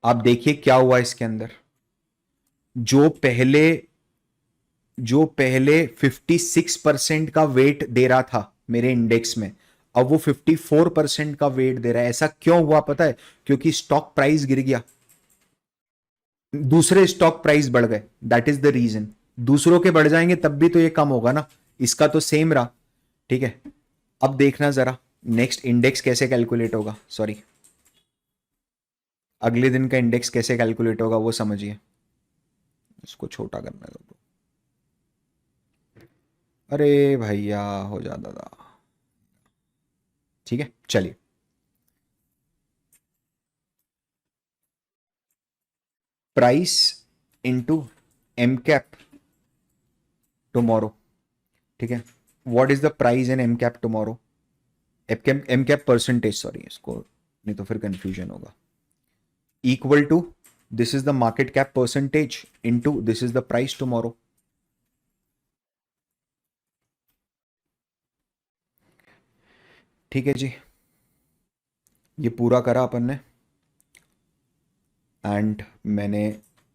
आप देखिए क्या हुआ इसके अंदर, जो पहले जो पहले 56% का वेट दे रहा था मेरे इंडेक्स में, अब वो 54% का वेट दे रहा है। ऐसा क्यों हुआ पता है? क्योंकि स्टॉक प्राइस गिर गया, दूसरे स्टॉक प्राइस बढ़ गए, दैट इज द रीजन। दूसरों के बढ़ जाएंगे तब भी तो ये कम होगा ना, इसका तो सेम रहा। ठीक है, अब देखना जरा नेक्स्ट इंडेक्स कैसे कैलकुलेट होगा, सॉरी अगले दिन का इंडेक्स कैसे कैलकुलेट होगा वो समझिए। इसको छोटा करना है तो, अरे भैया हो जाता था। ठीक है चलिए, price into M cap tomorrow. ठीक है, what is the price in M cap tomorrow, M cap percentage, sorry इसको नहीं तो फिर कंफ्यूजन होगा, equal to this is the market cap percentage into this is the price tomorrow. ठीक है जी, ये पूरा करा अपन ने, एंड मैंने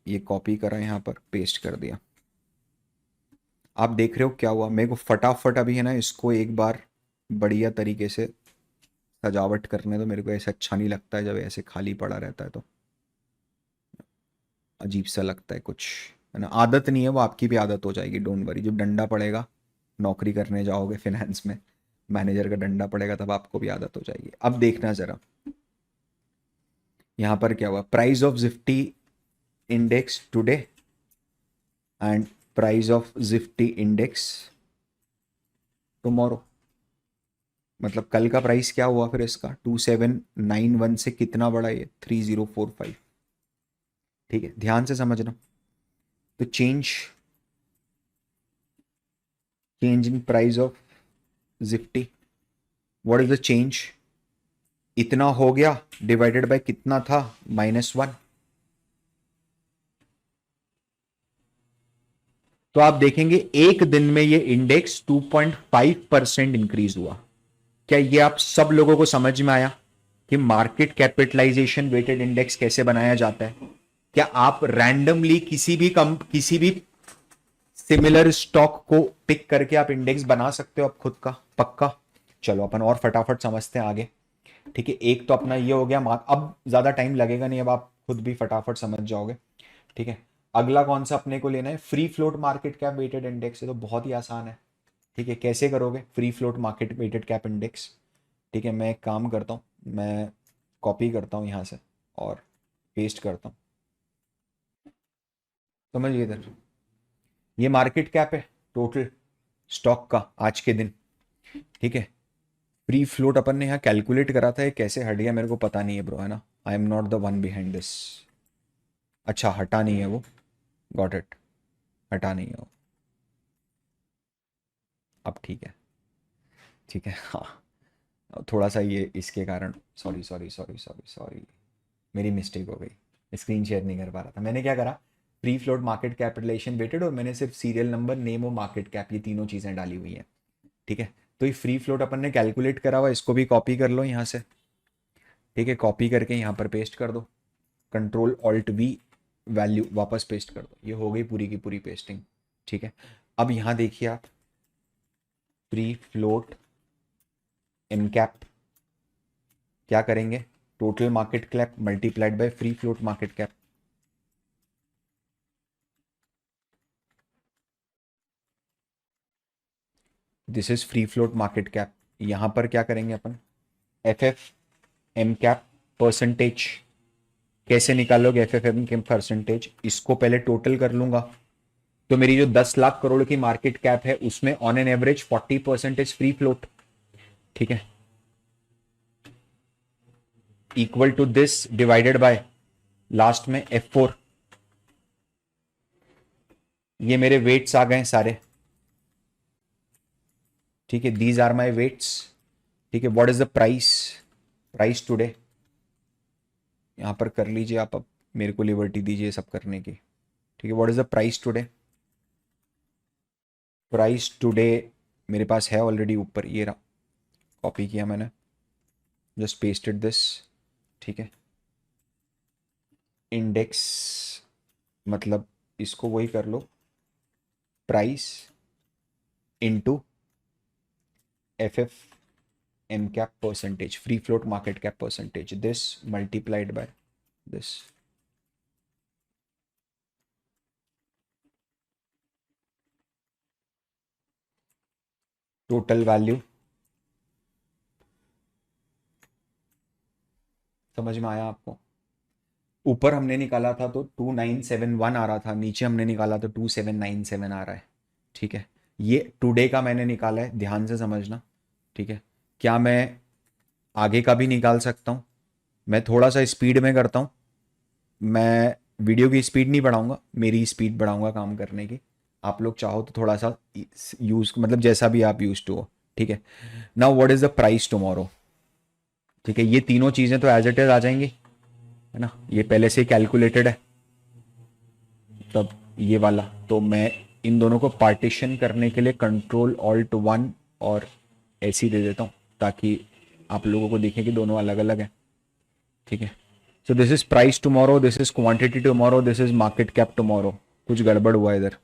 ये कॉपी करा, यहां पर पेस्ट कर दिया। आप देख रहे हो क्या हुआ, मेरे को फटाफट अभी है ना इसको एक बार बढ़िया तरीके से सजावट करने दो, मेरे को ऐसा अच्छा नहीं लगता है जब ऐसे खाली पड़ा रहता है, तो अजीब सा लगता है कुछ, है ना। आदत नहीं है वो, आपकी भी आदत हो जाएगी, डोंट वरी। जब डंडा पड़ेगा, नौकरी करने जाओगे फिनेंस में, मैनेजर का डंडा पड़ेगा, तब आपको भी आदत हो जाएगी। अब देखना जरा यहां पर क्या हुआ, price of Jifty index today and price of Jifty index tomorrow. मतलब कल का प्राइस क्या हुआ फिर इसका, 2791 से कितना बड़ा ये, 3045। ठीक है, ध्यान से समझना। तो change in price of Jifty, what is the change, इतना हो गया डिवाइडेड बाय कितना था, -1। तो आप देखेंगे एक दिन में ये इंडेक्स 2.5% इंक्रीज हुआ। क्या ये आप सब लोगों को समझ में आया कि मार्केट कैपिटलाइजेशन वेटेड इंडेक्स कैसे बनाया जाता है? क्या आप रैंडमली किसी भी सिमिलर स्टॉक को पिक करके आप इंडेक्स बना सकते हो आप खुद का? पक्का। चलो अपन और फटाफट समझते हैं आगे। ठीक है, एक तो अपना ये हो गया, अब ज्यादा टाइम लगेगा नहीं, अब आप खुद भी फटाफट समझ जाओगे। ठीक है, अगला कौन सा अपने को लेना है, free float market cap weighted index है, तो बहुत ही आसान है। ठीक है, कैसे करोगे free float market weighted cap index? ठीक है, मैं एक काम करता हूँ, मैं कॉपी करता हूँ यहाँ से और पेस्ट करता हूँ, समझिए इधर, ये मार्केट कैप है टोटल स्टॉक का आज के दिन। ठीक है, फ्री फ्लोट अपन ने यहाँ कैलकुलेट करा था, ये कैसे हट गया मेरे को पता नहीं है ब्रो, है ना, आई am not the one behind this. अच्छा हटा नहीं है वो, गॉट इट, हटा नहीं है वो, अब ठीक है। ठीक है हाँ, थोड़ा सा ये इसके कारण, sorry sorry sorry sorry sorry, मेरी मिस्टेक हो गई, स्क्रीन शेयर नहीं कर पा रहा था। मैंने क्या करा, free float market capitalization weighted, और मैंने सिर्फ सीरियल नंबर, नेम और मार्केट कैप, ये तीनों चीज़ें डाली हुई हैं। ठीक है, तो ये फ्री फ्लोट अपन ने कैलकुलेट करा हुआ, इसको भी कॉपी कर लो यहाँ से। ठीक है, कॉपी करके यहाँ पर पेस्ट कर दो, कंट्रोल ऑल्ट वी, वैल्यू वापस पेस्ट कर दो, ये हो गई पूरी की पूरी पेस्टिंग। ठीक है, अब यहाँ देखिए आप, फ्री फ्लोट एम कैप क्या करेंगे, total market cap multiplied by free float market cap. This is free float market cap. यहां पर क्या करेंगे अपन, F F M cap percentage, कैसे निकालोगे F F M cap percentage, इसको पहले टोटल कर लूंगा, तो मेरी जो 10 लाख करोड़ की मार्केट कैप है उसमें on an average 40% free float. ठीक है, equal to this divided by last में F4। ये मेरे वेट्स आ गए सारे। ठीक है, दीज आर माई वेट्स। ठीक है, what is the price, price today, यहां पर कर लीजिए आप अब मेरे को लिबर्टी दीजिए सब करने की। ठीक है, what is the price today? Price today मेरे पास है ऑलरेडी ऊपर, ये रहा, कॉपी किया मैंने, जस्ट पेस्टेड दिस। ठीक है, इंडेक्स मतलब इसको वही कर लो, price into F F M cap percentage, free float market cap percentage, this multiplied by this. Total value समझ में आया आपको? ऊपर हमने निकाला था तो 2971 आ रहा था, नीचे हमने निकाला तो 2797 आ रहा है। ठीक है, ये टुडे का मैंने निकाला है, ध्यान से समझना। ठीक है, क्या मैं आगे का भी निकाल सकता हूँ? मैं थोड़ा सा स्पीड में करता हूँ, मैं वीडियो की स्पीड नहीं बढ़ाऊंगा, मेरी स्पीड बढ़ाऊंगा काम करने की। आप लोग चाहो तो थोड़ा सा यूज, मतलब जैसा भी आप यूज टू हो। ठीक है, now what is the price tomorrow? ठीक है, ये तीनों चीजें तो एज इट इज आ जाएंगी, है ना, ये पहले से कैलकुलेटेड है। तब ये वाला तो मैं इन दोनों को पार्टीशन करने के लिए कंट्रोल ऑल्ट 1 और ऐसे ही दे देता हूँ, ताकि आप लोगों को दिखे कि दोनों अलग अलग हैं। ठीक है, so this is price tomorrow, this is quantity tomorrow, this is market cap tomorrow. कुछ गड़बड़ हुआ है इधर,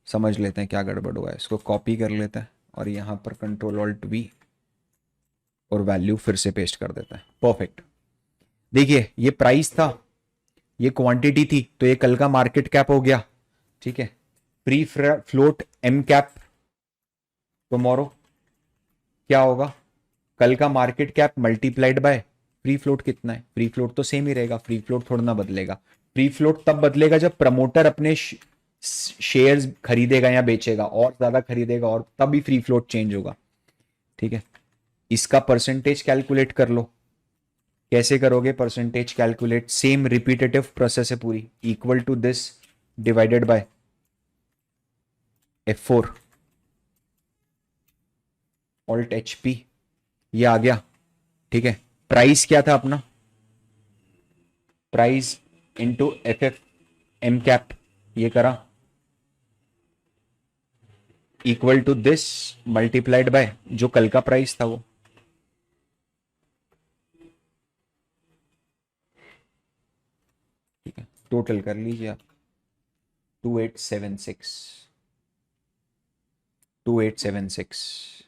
समझ लेते हैं क्या गड़बड़ हुआ है। इसको कॉपी कर लेते हैं और यहाँ पर कंट्रोल ऑल्ट वी और वैल्यू फिर से पेस्ट कर देता है। परफेक्ट। देखिए, ये प्राइस था, ये क्वांटिटी थी, तो ये कल का मार्केट कैप हो गया। ठीक है, free float M cap tomorrow क्या होगा? कल का market cap multiplied by free float कितना है? फ्री फ्लोट तो सेम ही रहेगा, फ्री फ्लोट थोड़ा ना बदलेगा। फ्री फ्लोट तब बदलेगा जब प्रमोटर अपने शेयर्स खरीदेगा या बेचेगा, और ज्यादा खरीदेगा, और तब भी फ्री फ्लोट चेंज होगा। ठीक है, इसका परसेंटेज कैलकुलेट कर लो। कैसे करोगे percentage calculate? Same repetitive process है पूरी, equal to this divided by F4 alt HP, ये आ गया। ठीक है, प्राइस क्या था अपना? Price into FF M cap, ये करा, equal to this multiplied by जो कल का प्राइस था वो। ठीक है, टोटल कर लीजिए आप, 2876, 2876।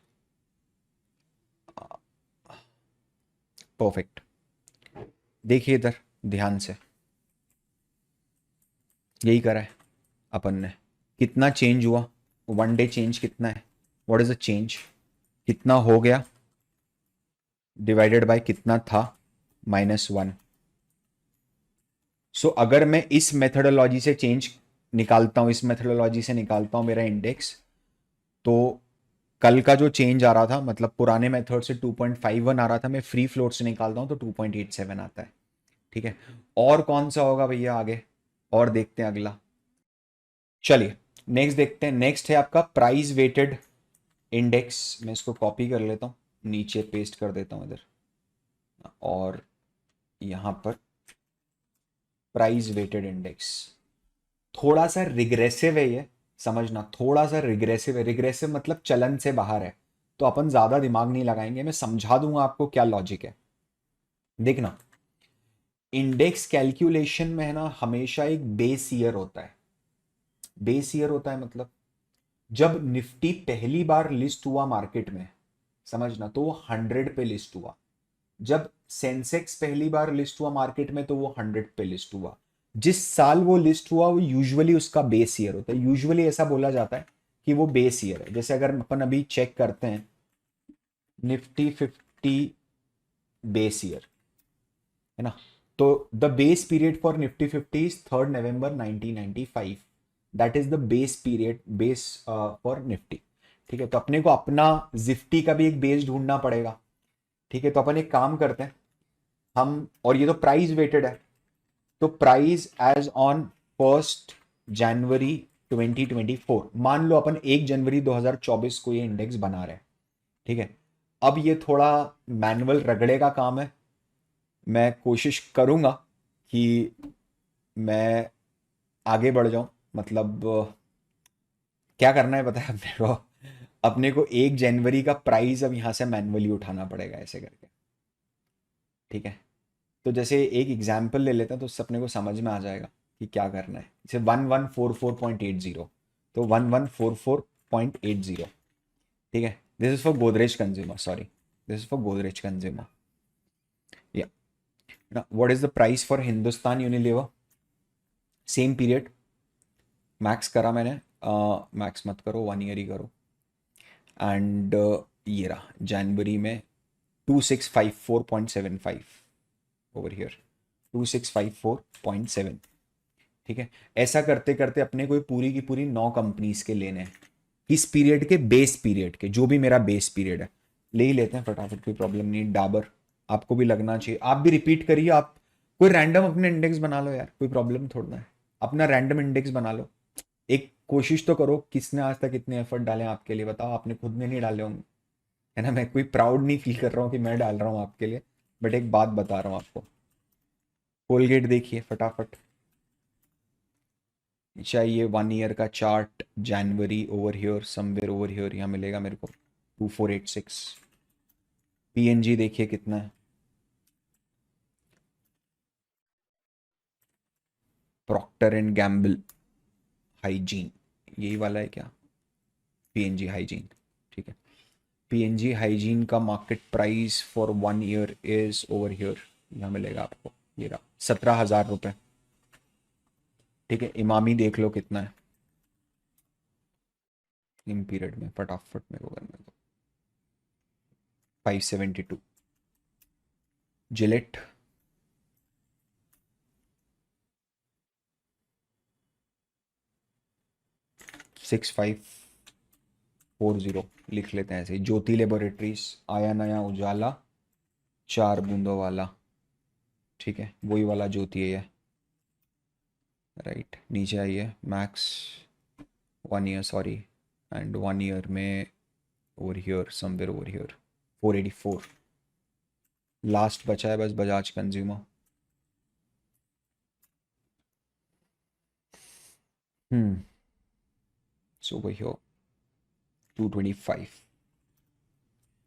परफेक्ट। देखिए इधर ध्यान से, यही करा है अपन ने। कितना चेंज हुआ? वन डे चेंज कितना है? What is the change? कितना हो गया डिवाइडेड बाय कितना था, -1। सो अगर मैं इस मेथडोलॉजी से चेंज निकालता हूं, इस मेथडोलॉजी से निकालता हूं मेरा इंडेक्स, तो कल का जो चेंज आ रहा था, मतलब पुराने मेथड से 2.51 आ रहा था, मैं फ्री फ्लोट से निकालता हूं तो 2.87 आता है। ठीक है, और कौन सा होगा भैया आगे, और देखते हैं अगला। चलिए नेक्स्ट देखते हैं। नेक्स्ट है आपका प्राइस वेटेड इंडेक्स। मैं इसको कॉपी कर लेता हूँ, नीचे पेस्ट कर देता हूँ इधर, और यहाँ पर प्राइस वेटेड इंडेक्स। थोड़ा सा रिग्रेसिव है ये, समझना, थोड़ा सा रिग्रेसिव है। रिग्रेसिव मतलब चलन से बाहर है, तो अपन ज्यादा दिमाग नहीं लगाएंगे, मैं समझा दूंगा आपको क्या लॉजिक है। देखना, इंडेक्स कैलकुलेशन में है ना, हमेशा एक बेस ईयर होता है। बेस ईयर होता है मतलब जब निफ्टी पहली बार लिस्ट हुआ मार्केट में, समझना, तो वो 100 पे लिस्ट हुआ। जब सेंसेक्स पहली बार लिस्ट हुआ मार्केट में तो वो 100 पे लिस्ट हुआ। जिस साल वो लिस्ट हुआ वो यूजुअली उसका बेस ईयर होता है। यूजुअली ऐसा बोला जाता है कि वो बेस ईयर है। जैसे अगर अपन अभी चेक करते हैं निफ्टी 50 बेस ईयर, है ना, तो the base period for Nifty 50 is 3 November 1995। That is the base period, base for Nifty. ठीक है, तो अपने को अपना जिफ्टी का भी एक बेस ढूंढना पड़ेगा। ठीक है, तो अपन एक काम करते हैं हम, और ये तो प्राइस वेटेड है, तो प्राइस एज ऑन 1 जनवरी 2024, मान लो अपन 1 जनवरी 2024 को ये इंडेक्स बना रहे हैं। ठीक है, अब ये थोड़ा मैनुअल रगड़े का काम है, मैं कोशिश करूंगा कि मैं आगे बढ़ जाऊं, मतलब क्या करना है पता है अपने को? अपने को 1 जनवरी का प्राइस अब यहाँ से मैन्युअली उठाना पड़ेगा ऐसे करके, ठीक है? तो जैसे एक एग्जाम्पल ले लेते हैं तो उससे अपने को समझ में आ जाएगा कि क्या करना है। जैसे 1144.80, तो 1144.80, ठीक है? This is for Godrej consumer, sorry, this is for Godrej consumer. या what is the price for Hindustan Unilever? Same period max करा मैंने, मैक्स मत करो, 1 ईयर ही करो। एंड ये रहा जनवरी में 2654.75 ओवर हियर, 2654.7, ठीक है? ऐसा करते करते अपने को पूरी की पूरी 9 कंपनीज के लेने हैं, इस पीरियड के, बेस पीरियड के, जो भी मेरा बेस पीरियड है ले ही लेते हैं फटाफट, कोई प्रॉब्लम नहीं। डाबर आपको भी लगना चाहिए, आप भी रिपीट करिए। आप कोई रैंडम अपने इंडेक्स बना लो यार, कोई प्रॉब्लम थोड़ा है, अपना रैंडम इंडेक्स बना लो। एक कोशिश तो करो, किसने आज तक इतने एफर्ट डाले हैं आपके लिए, बताओ? आपने खुद ने नहीं डाले होंगे, है ना? मैं कोई प्राउड नहीं फील कर रहा हूँ कि मैं डाल रहा हूँ आपके लिए, बट एक बात बता रहा हूँ आपको। कोलगेट देखिए फटाफट, चाहिए 1 ईयर का chart, January over here, somewhere over here, यहाँ मिलेगा मेरे को 2486। पीएनजी देखिए कितना है, प्रॉक्टर एंड गैम्बल हाइजीन, यही वाला है क्या? पीएनजी हाइजीन, ठीक है? पीएनजी हाइजीन का market price for 1 year is over here, यहाँ मिलेगा आपको, ये रहा 17,000 रुपये, ठीक है? इमामी देख लो कितना है इन पीरियड में, फटाफट मेरे को करने दो। 572। जिलेट 6540, लिख लेते हैं ऐसे ही। ज्योति लेबोरेटरीज, आया नया उजाला, 4 बूंदों वाला, ठीक है? वही वाला ज्योति है ये, राइट? नीचे आइए, max 1 year, sorry, and 1 year में over here, somewhere over here 484। Last बचा है बस बजाज कंज्यूमर। सो वही हो 225।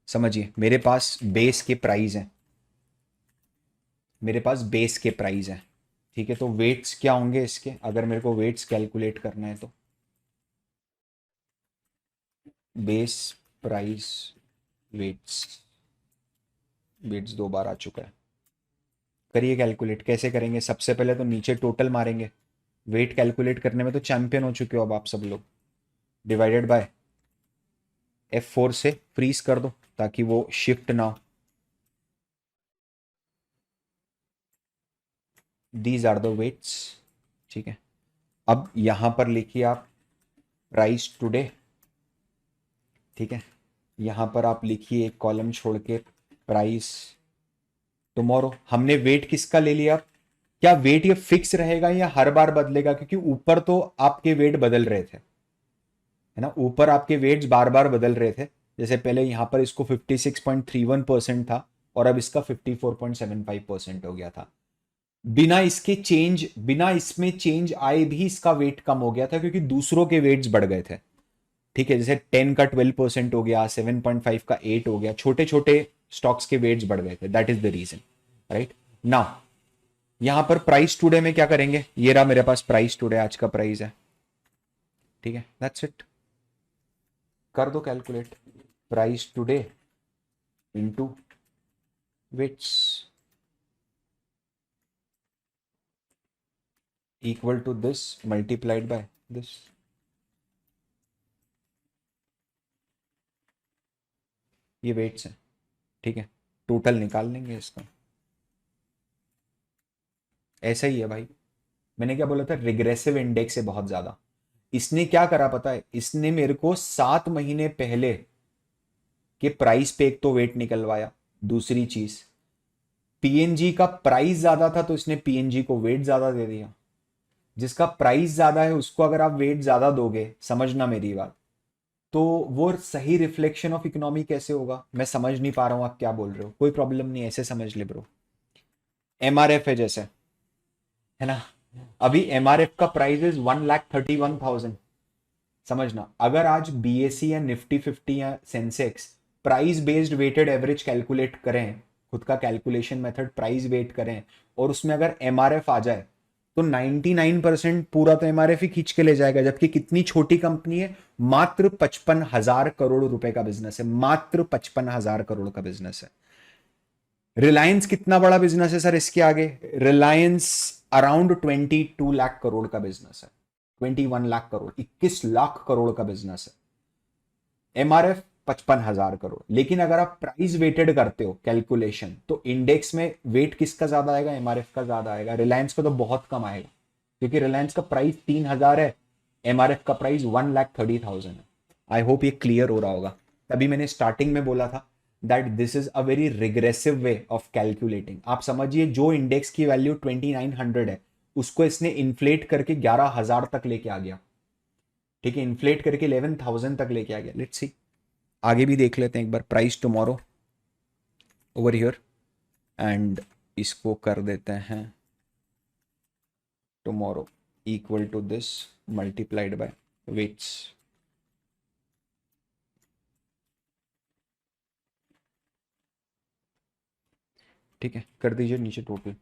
समझिए, मेरे पास बेस के प्राइस हैं, मेरे पास बेस के प्राइस हैं, ठीक है? तो वेट्स क्या होंगे इसके, अगर मेरे को वेट्स कैलकुलेट करना है तो बेस प्राइस, वेट्स, वेट्स 2 बार आ चुका है। करिए कैलकुलेट, कैसे करेंगे? सबसे पहले तो नीचे टोटल मारेंगे, वेट कैलकुलेट करने में तो चैंपियन हो चुके हो अब आप सब लोग। डिवाइडेड बाय F4 से फ्रीज कर दो ताकि वो शिफ्ट ना हो। दीज आर द वेट्स, ठीक है? अब यहां पर लिखिए आप प्राइस टुडे, ठीक है? यहां पर आप लिखिए एक कॉलम छोड़ के प्राइस टुमारो। हमने वेट किसका ले लिया? क्या वेट ये फिक्स रहेगा या हर बार बदलेगा? क्योंकि ऊपर तो आपके वेट बदल रहे थे, है ना? ऊपर आपके वेट्स बार बार बदल रहे थे। जैसे पहले यहां पर इसको 56.31% था और अब इसका 54.75% हो गया था। बिना इसके चेंज, बिना इसमें चेंज आए भी इसका वेट कम हो गया था क्योंकि दूसरों के वेट्स बढ़ गए थे, ठीक है? जैसे 10 का 12% हो गया, 7.5 का 8 हो गया, छोटे छोटे स्टॉक्स के वेट्स बढ़ गए थे, that is the reason, right? ना यहां पर प्राइस टुडे में क्या करेंगे? ये रहा मेरे पास प्राइस टुडे, आज का प्राइस है, ठीक है? दैट्स इट, कर दो calculate, price today into weights equal to this multiplied by this. ये वेट्स हैं, ठीक है? टोटल निकाल लेंगे इसका, ऐसा ही है भाई। मैंने क्या बोला था? रिग्रेसिव इंडेक्स है बहुत ज्यादा। इसने क्या करा पता है? इसने मेरे को 7 महीने पहले के प्राइस पे एक तो वेट निकलवाया, दूसरी चीज पीएनजी का प्राइस ज्यादा था तो इसने पीएनजी को वेट ज्यादा दे दिया। जिसका प्राइस ज्यादा है उसको अगर आप वेट ज्यादा दोगे, समझना मेरी बात, तो वो सही रिफ्लेक्शन ऑफ इकोनॉमी कैसे होगा? मैं समझ नहीं पा रहा हूं आप क्या बोल रहे हो, कोई प्रॉब्लम नहीं, ऐसे समझ ले ब्रो। एमआरएफ है जैसे, है ना? अभी एमआरएफ का प्राइस इज 1,31,000। समझना, अगर आज बीएसई या निफ्टी 50 या Sensex price based weighted average calculate करें, खुद का कैलकुलेशन मेथड प्राइस वेट करें, और उसमें अगर एमआरएफ आ जाए तो 99% पूरा तो एमआरएफ ही खींच के ले जाएगा। जबकि कितनी छोटी कंपनी है, मात्र 55,000 करोड़ रुपए का बिजनेस है, मात्र 55,000 करोड़ का बिजनेस है। रिलायंस कितना बड़ा बिजनेस है सर इसके आगे? रिलायंस अराउंड 22 लाख करोड़ का बिजनेस है, 21 लाख करोड़, 21 लाख करोड़ का बिजनेस है। एमआरएफ 55,000 करोड़। लेकिन अगर आप प्राइस वेटेड करते हो कैलकुलेशन, तो इंडेक्स में वेट किसका ज्यादा आएगा? एमआरएफ का ज्यादा आएगा। रिलायंस का तो बहुत कम आएगा, क्योंकि रिलायंस का प्राइस 3,000 है, एमआरएफ का प्राइस 1,30,000 है। आई होप ये क्लियर हो रहा होगा। तभी मैंने स्टार्टिंग में बोला था that this is a very regressive way of calculating. आप समझिए, जो इंडेक्स की वैल्यू 2900 है, उसको इसने इन्फ्लेट करके 11,000 तक लेके आ गया। ठीक है, इन्फ्लेट करके 11,000 तक लेके आ गया। लेट्स सी, आगे भी देख लेते हैं एक बार। Price tomorrow over here, and इसको कर देते हैं tomorrow equal to this multiplied by weights. ठीक है, कर दीजिए नीचे टोटल।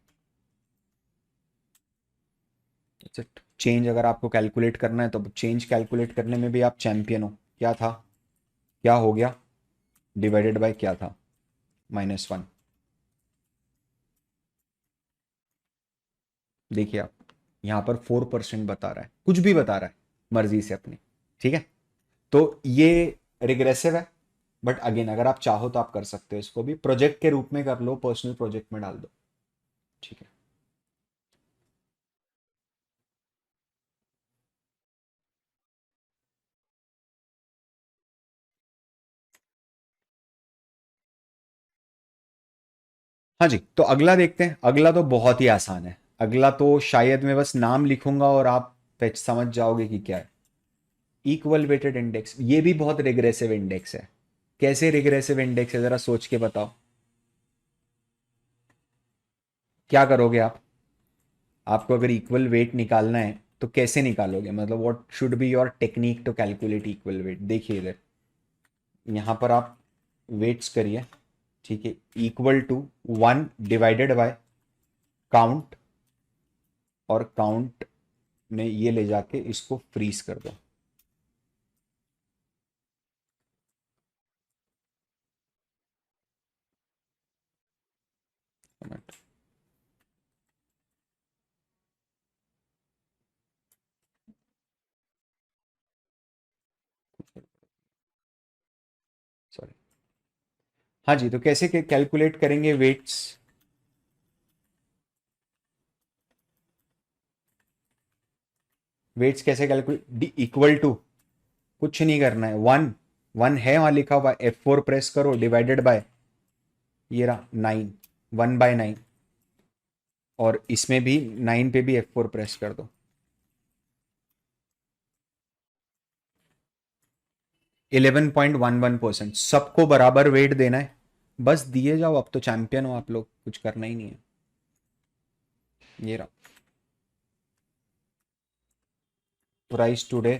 चेंज अगर आपको कैलकुलेट करना है तो चेंज कैलकुलेट करने में भी आप चैंपियन हो। क्या था, क्या हो गया, डिवाइडेड बाय क्या था, -1। देखिए आप, यहाँ पर 4% बता रहा है, कुछ भी बता रहा है मर्जी से अपनी। ठीक है, तो ये रिग्रेसिव है, बट अगेन अगर आप चाहो तो आप कर सकते हो, इसको भी प्रोजेक्ट के रूप में कर लो, पर्सनल प्रोजेक्ट में डाल दो। ठीक है, हाँ जी। तो अगला देखते हैं। अगला तो बहुत ही आसान है। अगला तो शायद मैं बस नाम लिखूंगा और आप समझ जाओगे कि क्या है। इक्वल वेटेड इंडेक्स, ये भी बहुत रिग्रेसिव इंडेक्स है। कैसे रिग्रेसिव इंडेक्स है, जरा सोच के बताओ। क्या करोगे आप? आपको अगर इक्वल वेट निकालना है तो कैसे निकालोगे? मतलब what should be your technique to calculate equal weight? देखिए इधर, यहाँ पर आप वेट्स करिए। ठीक है, equal to 1 divided by count, और काउंट में ये ले जाके इसको फ्रीज कर दो। सॉरी। हाँ जी, तो कैसे कैलकुलेट करेंगे वेट्स? वेट्स कैसे कैलकुलेट? इक्वल टू, कुछ नहीं करना है, 1, 1 है वहां लिखा हुआ, F4 प्रेस करो, डिवाइडेड बाय ये रहा 9, 1/9। और इसमें भी 9 पे भी F4 प्रेस कर दो। 11.11%। सबको बराबर वेट देना है, बस दिए जाओ। अब तो चैंपियन हो आप लोग, कुछ करना ही नहीं है। ये रहा प्राइस टुडे।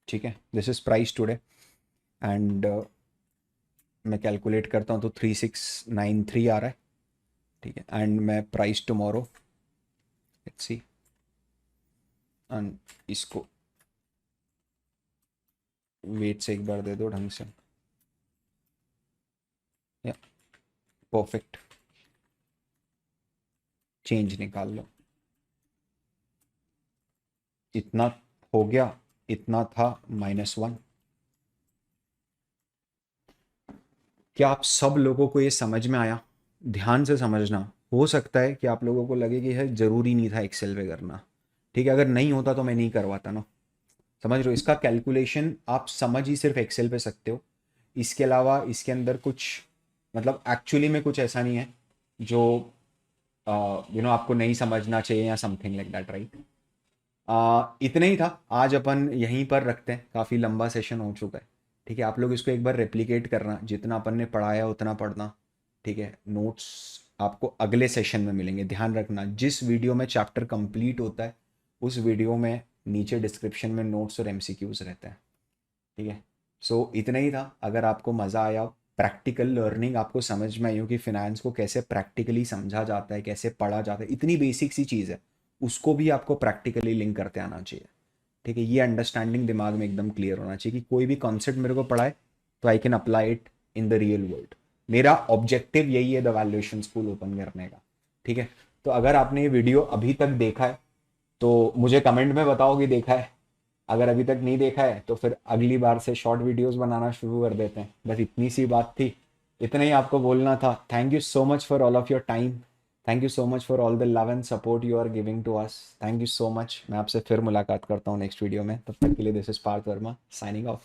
ठीक है, this is price today, and मैं कैलकुलेट करता हूँ तो 3693 आ रहा है। ठीक है, एंड मैं price tomorrow, let's see, and इसको वेट से एक बार दे दो ढंग से। या परफेक्ट, चेंज निकाल लो। इतना हो गया, इतना था -1। क्या आप सब लोगों को ये समझ में आया? ध्यान से समझना। हो सकता है कि आप लोगों को लगे कि है ज़रूरी नहीं था एक्सेल पे करना। ठीक है, अगर नहीं होता तो मैं नहीं करवाता ना। समझ रहे हो, इसका कैलकुलेशन आप समझ ही सिर्फ एक्सेल पे सकते हो। इसके अलावा इसके अंदर कुछ, मतलब एक्चुअली में कुछ ऐसा नहीं है जो आपको नहीं समझना चाहिए या समथिंग लाइक दैट, राइट? इतना ही था। आज अपन यहीं पर रखते हैं, काफ़ी लंबा सेशन हो चुका है। ठीक है, आप लोग इसको एक बार रेप्लिकेट करना, जितना अपन ने पढ़ाया उतना पढ़ना। ठीक है, नोट्स आपको अगले सेशन में मिलेंगे। ध्यान रखना, जिस वीडियो में चैप्टर कंप्लीट होता है उस वीडियो में नीचे डिस्क्रिप्शन में नोट्स और एमसीक्यूज रहते हैं। ठीक है, सो इतना ही था। अगर आपको मज़ा आया, प्रैक्टिकल लर्निंग आपको समझ में आई हो कि फिनेंस को कैसे प्रैक्टिकली समझा जाता है, कैसे पढ़ा जाता है, इतनी बेसिक सी चीज़ है, उसको भी आपको प्रैक्टिकली लिंक करते आना चाहिए। ठीक है, ये अंडरस्टैंडिंग दिमाग में एकदम क्लियर होना चाहिए कि कोई भी कॉन्सेप्ट मेरे को पढ़ाए तो I can apply it in the real world. मेरा ऑब्जेक्टिव यही है द वैल्यूएशन स्कूल ओपन करने का। ठीक है, तो अगर आपने ये वीडियो अभी तक देखा है तो मुझे कमेंट में बताओ कि देखा है। अगर अभी तक नहीं देखा है तो फिर अगली बार से शॉर्ट वीडियोस बनाना शुरू कर देते हैं। बस इतनी सी बात थी, इतना ही आपको बोलना था। Thank you so much for all of your time, thank you so much for all the love and support you are giving to us. Thank you so much. मैं आपसे फिर मुलाकात करता हूँ नेक्स्ट वीडियो में, तब तक के लिए this is Parth Verma signing of.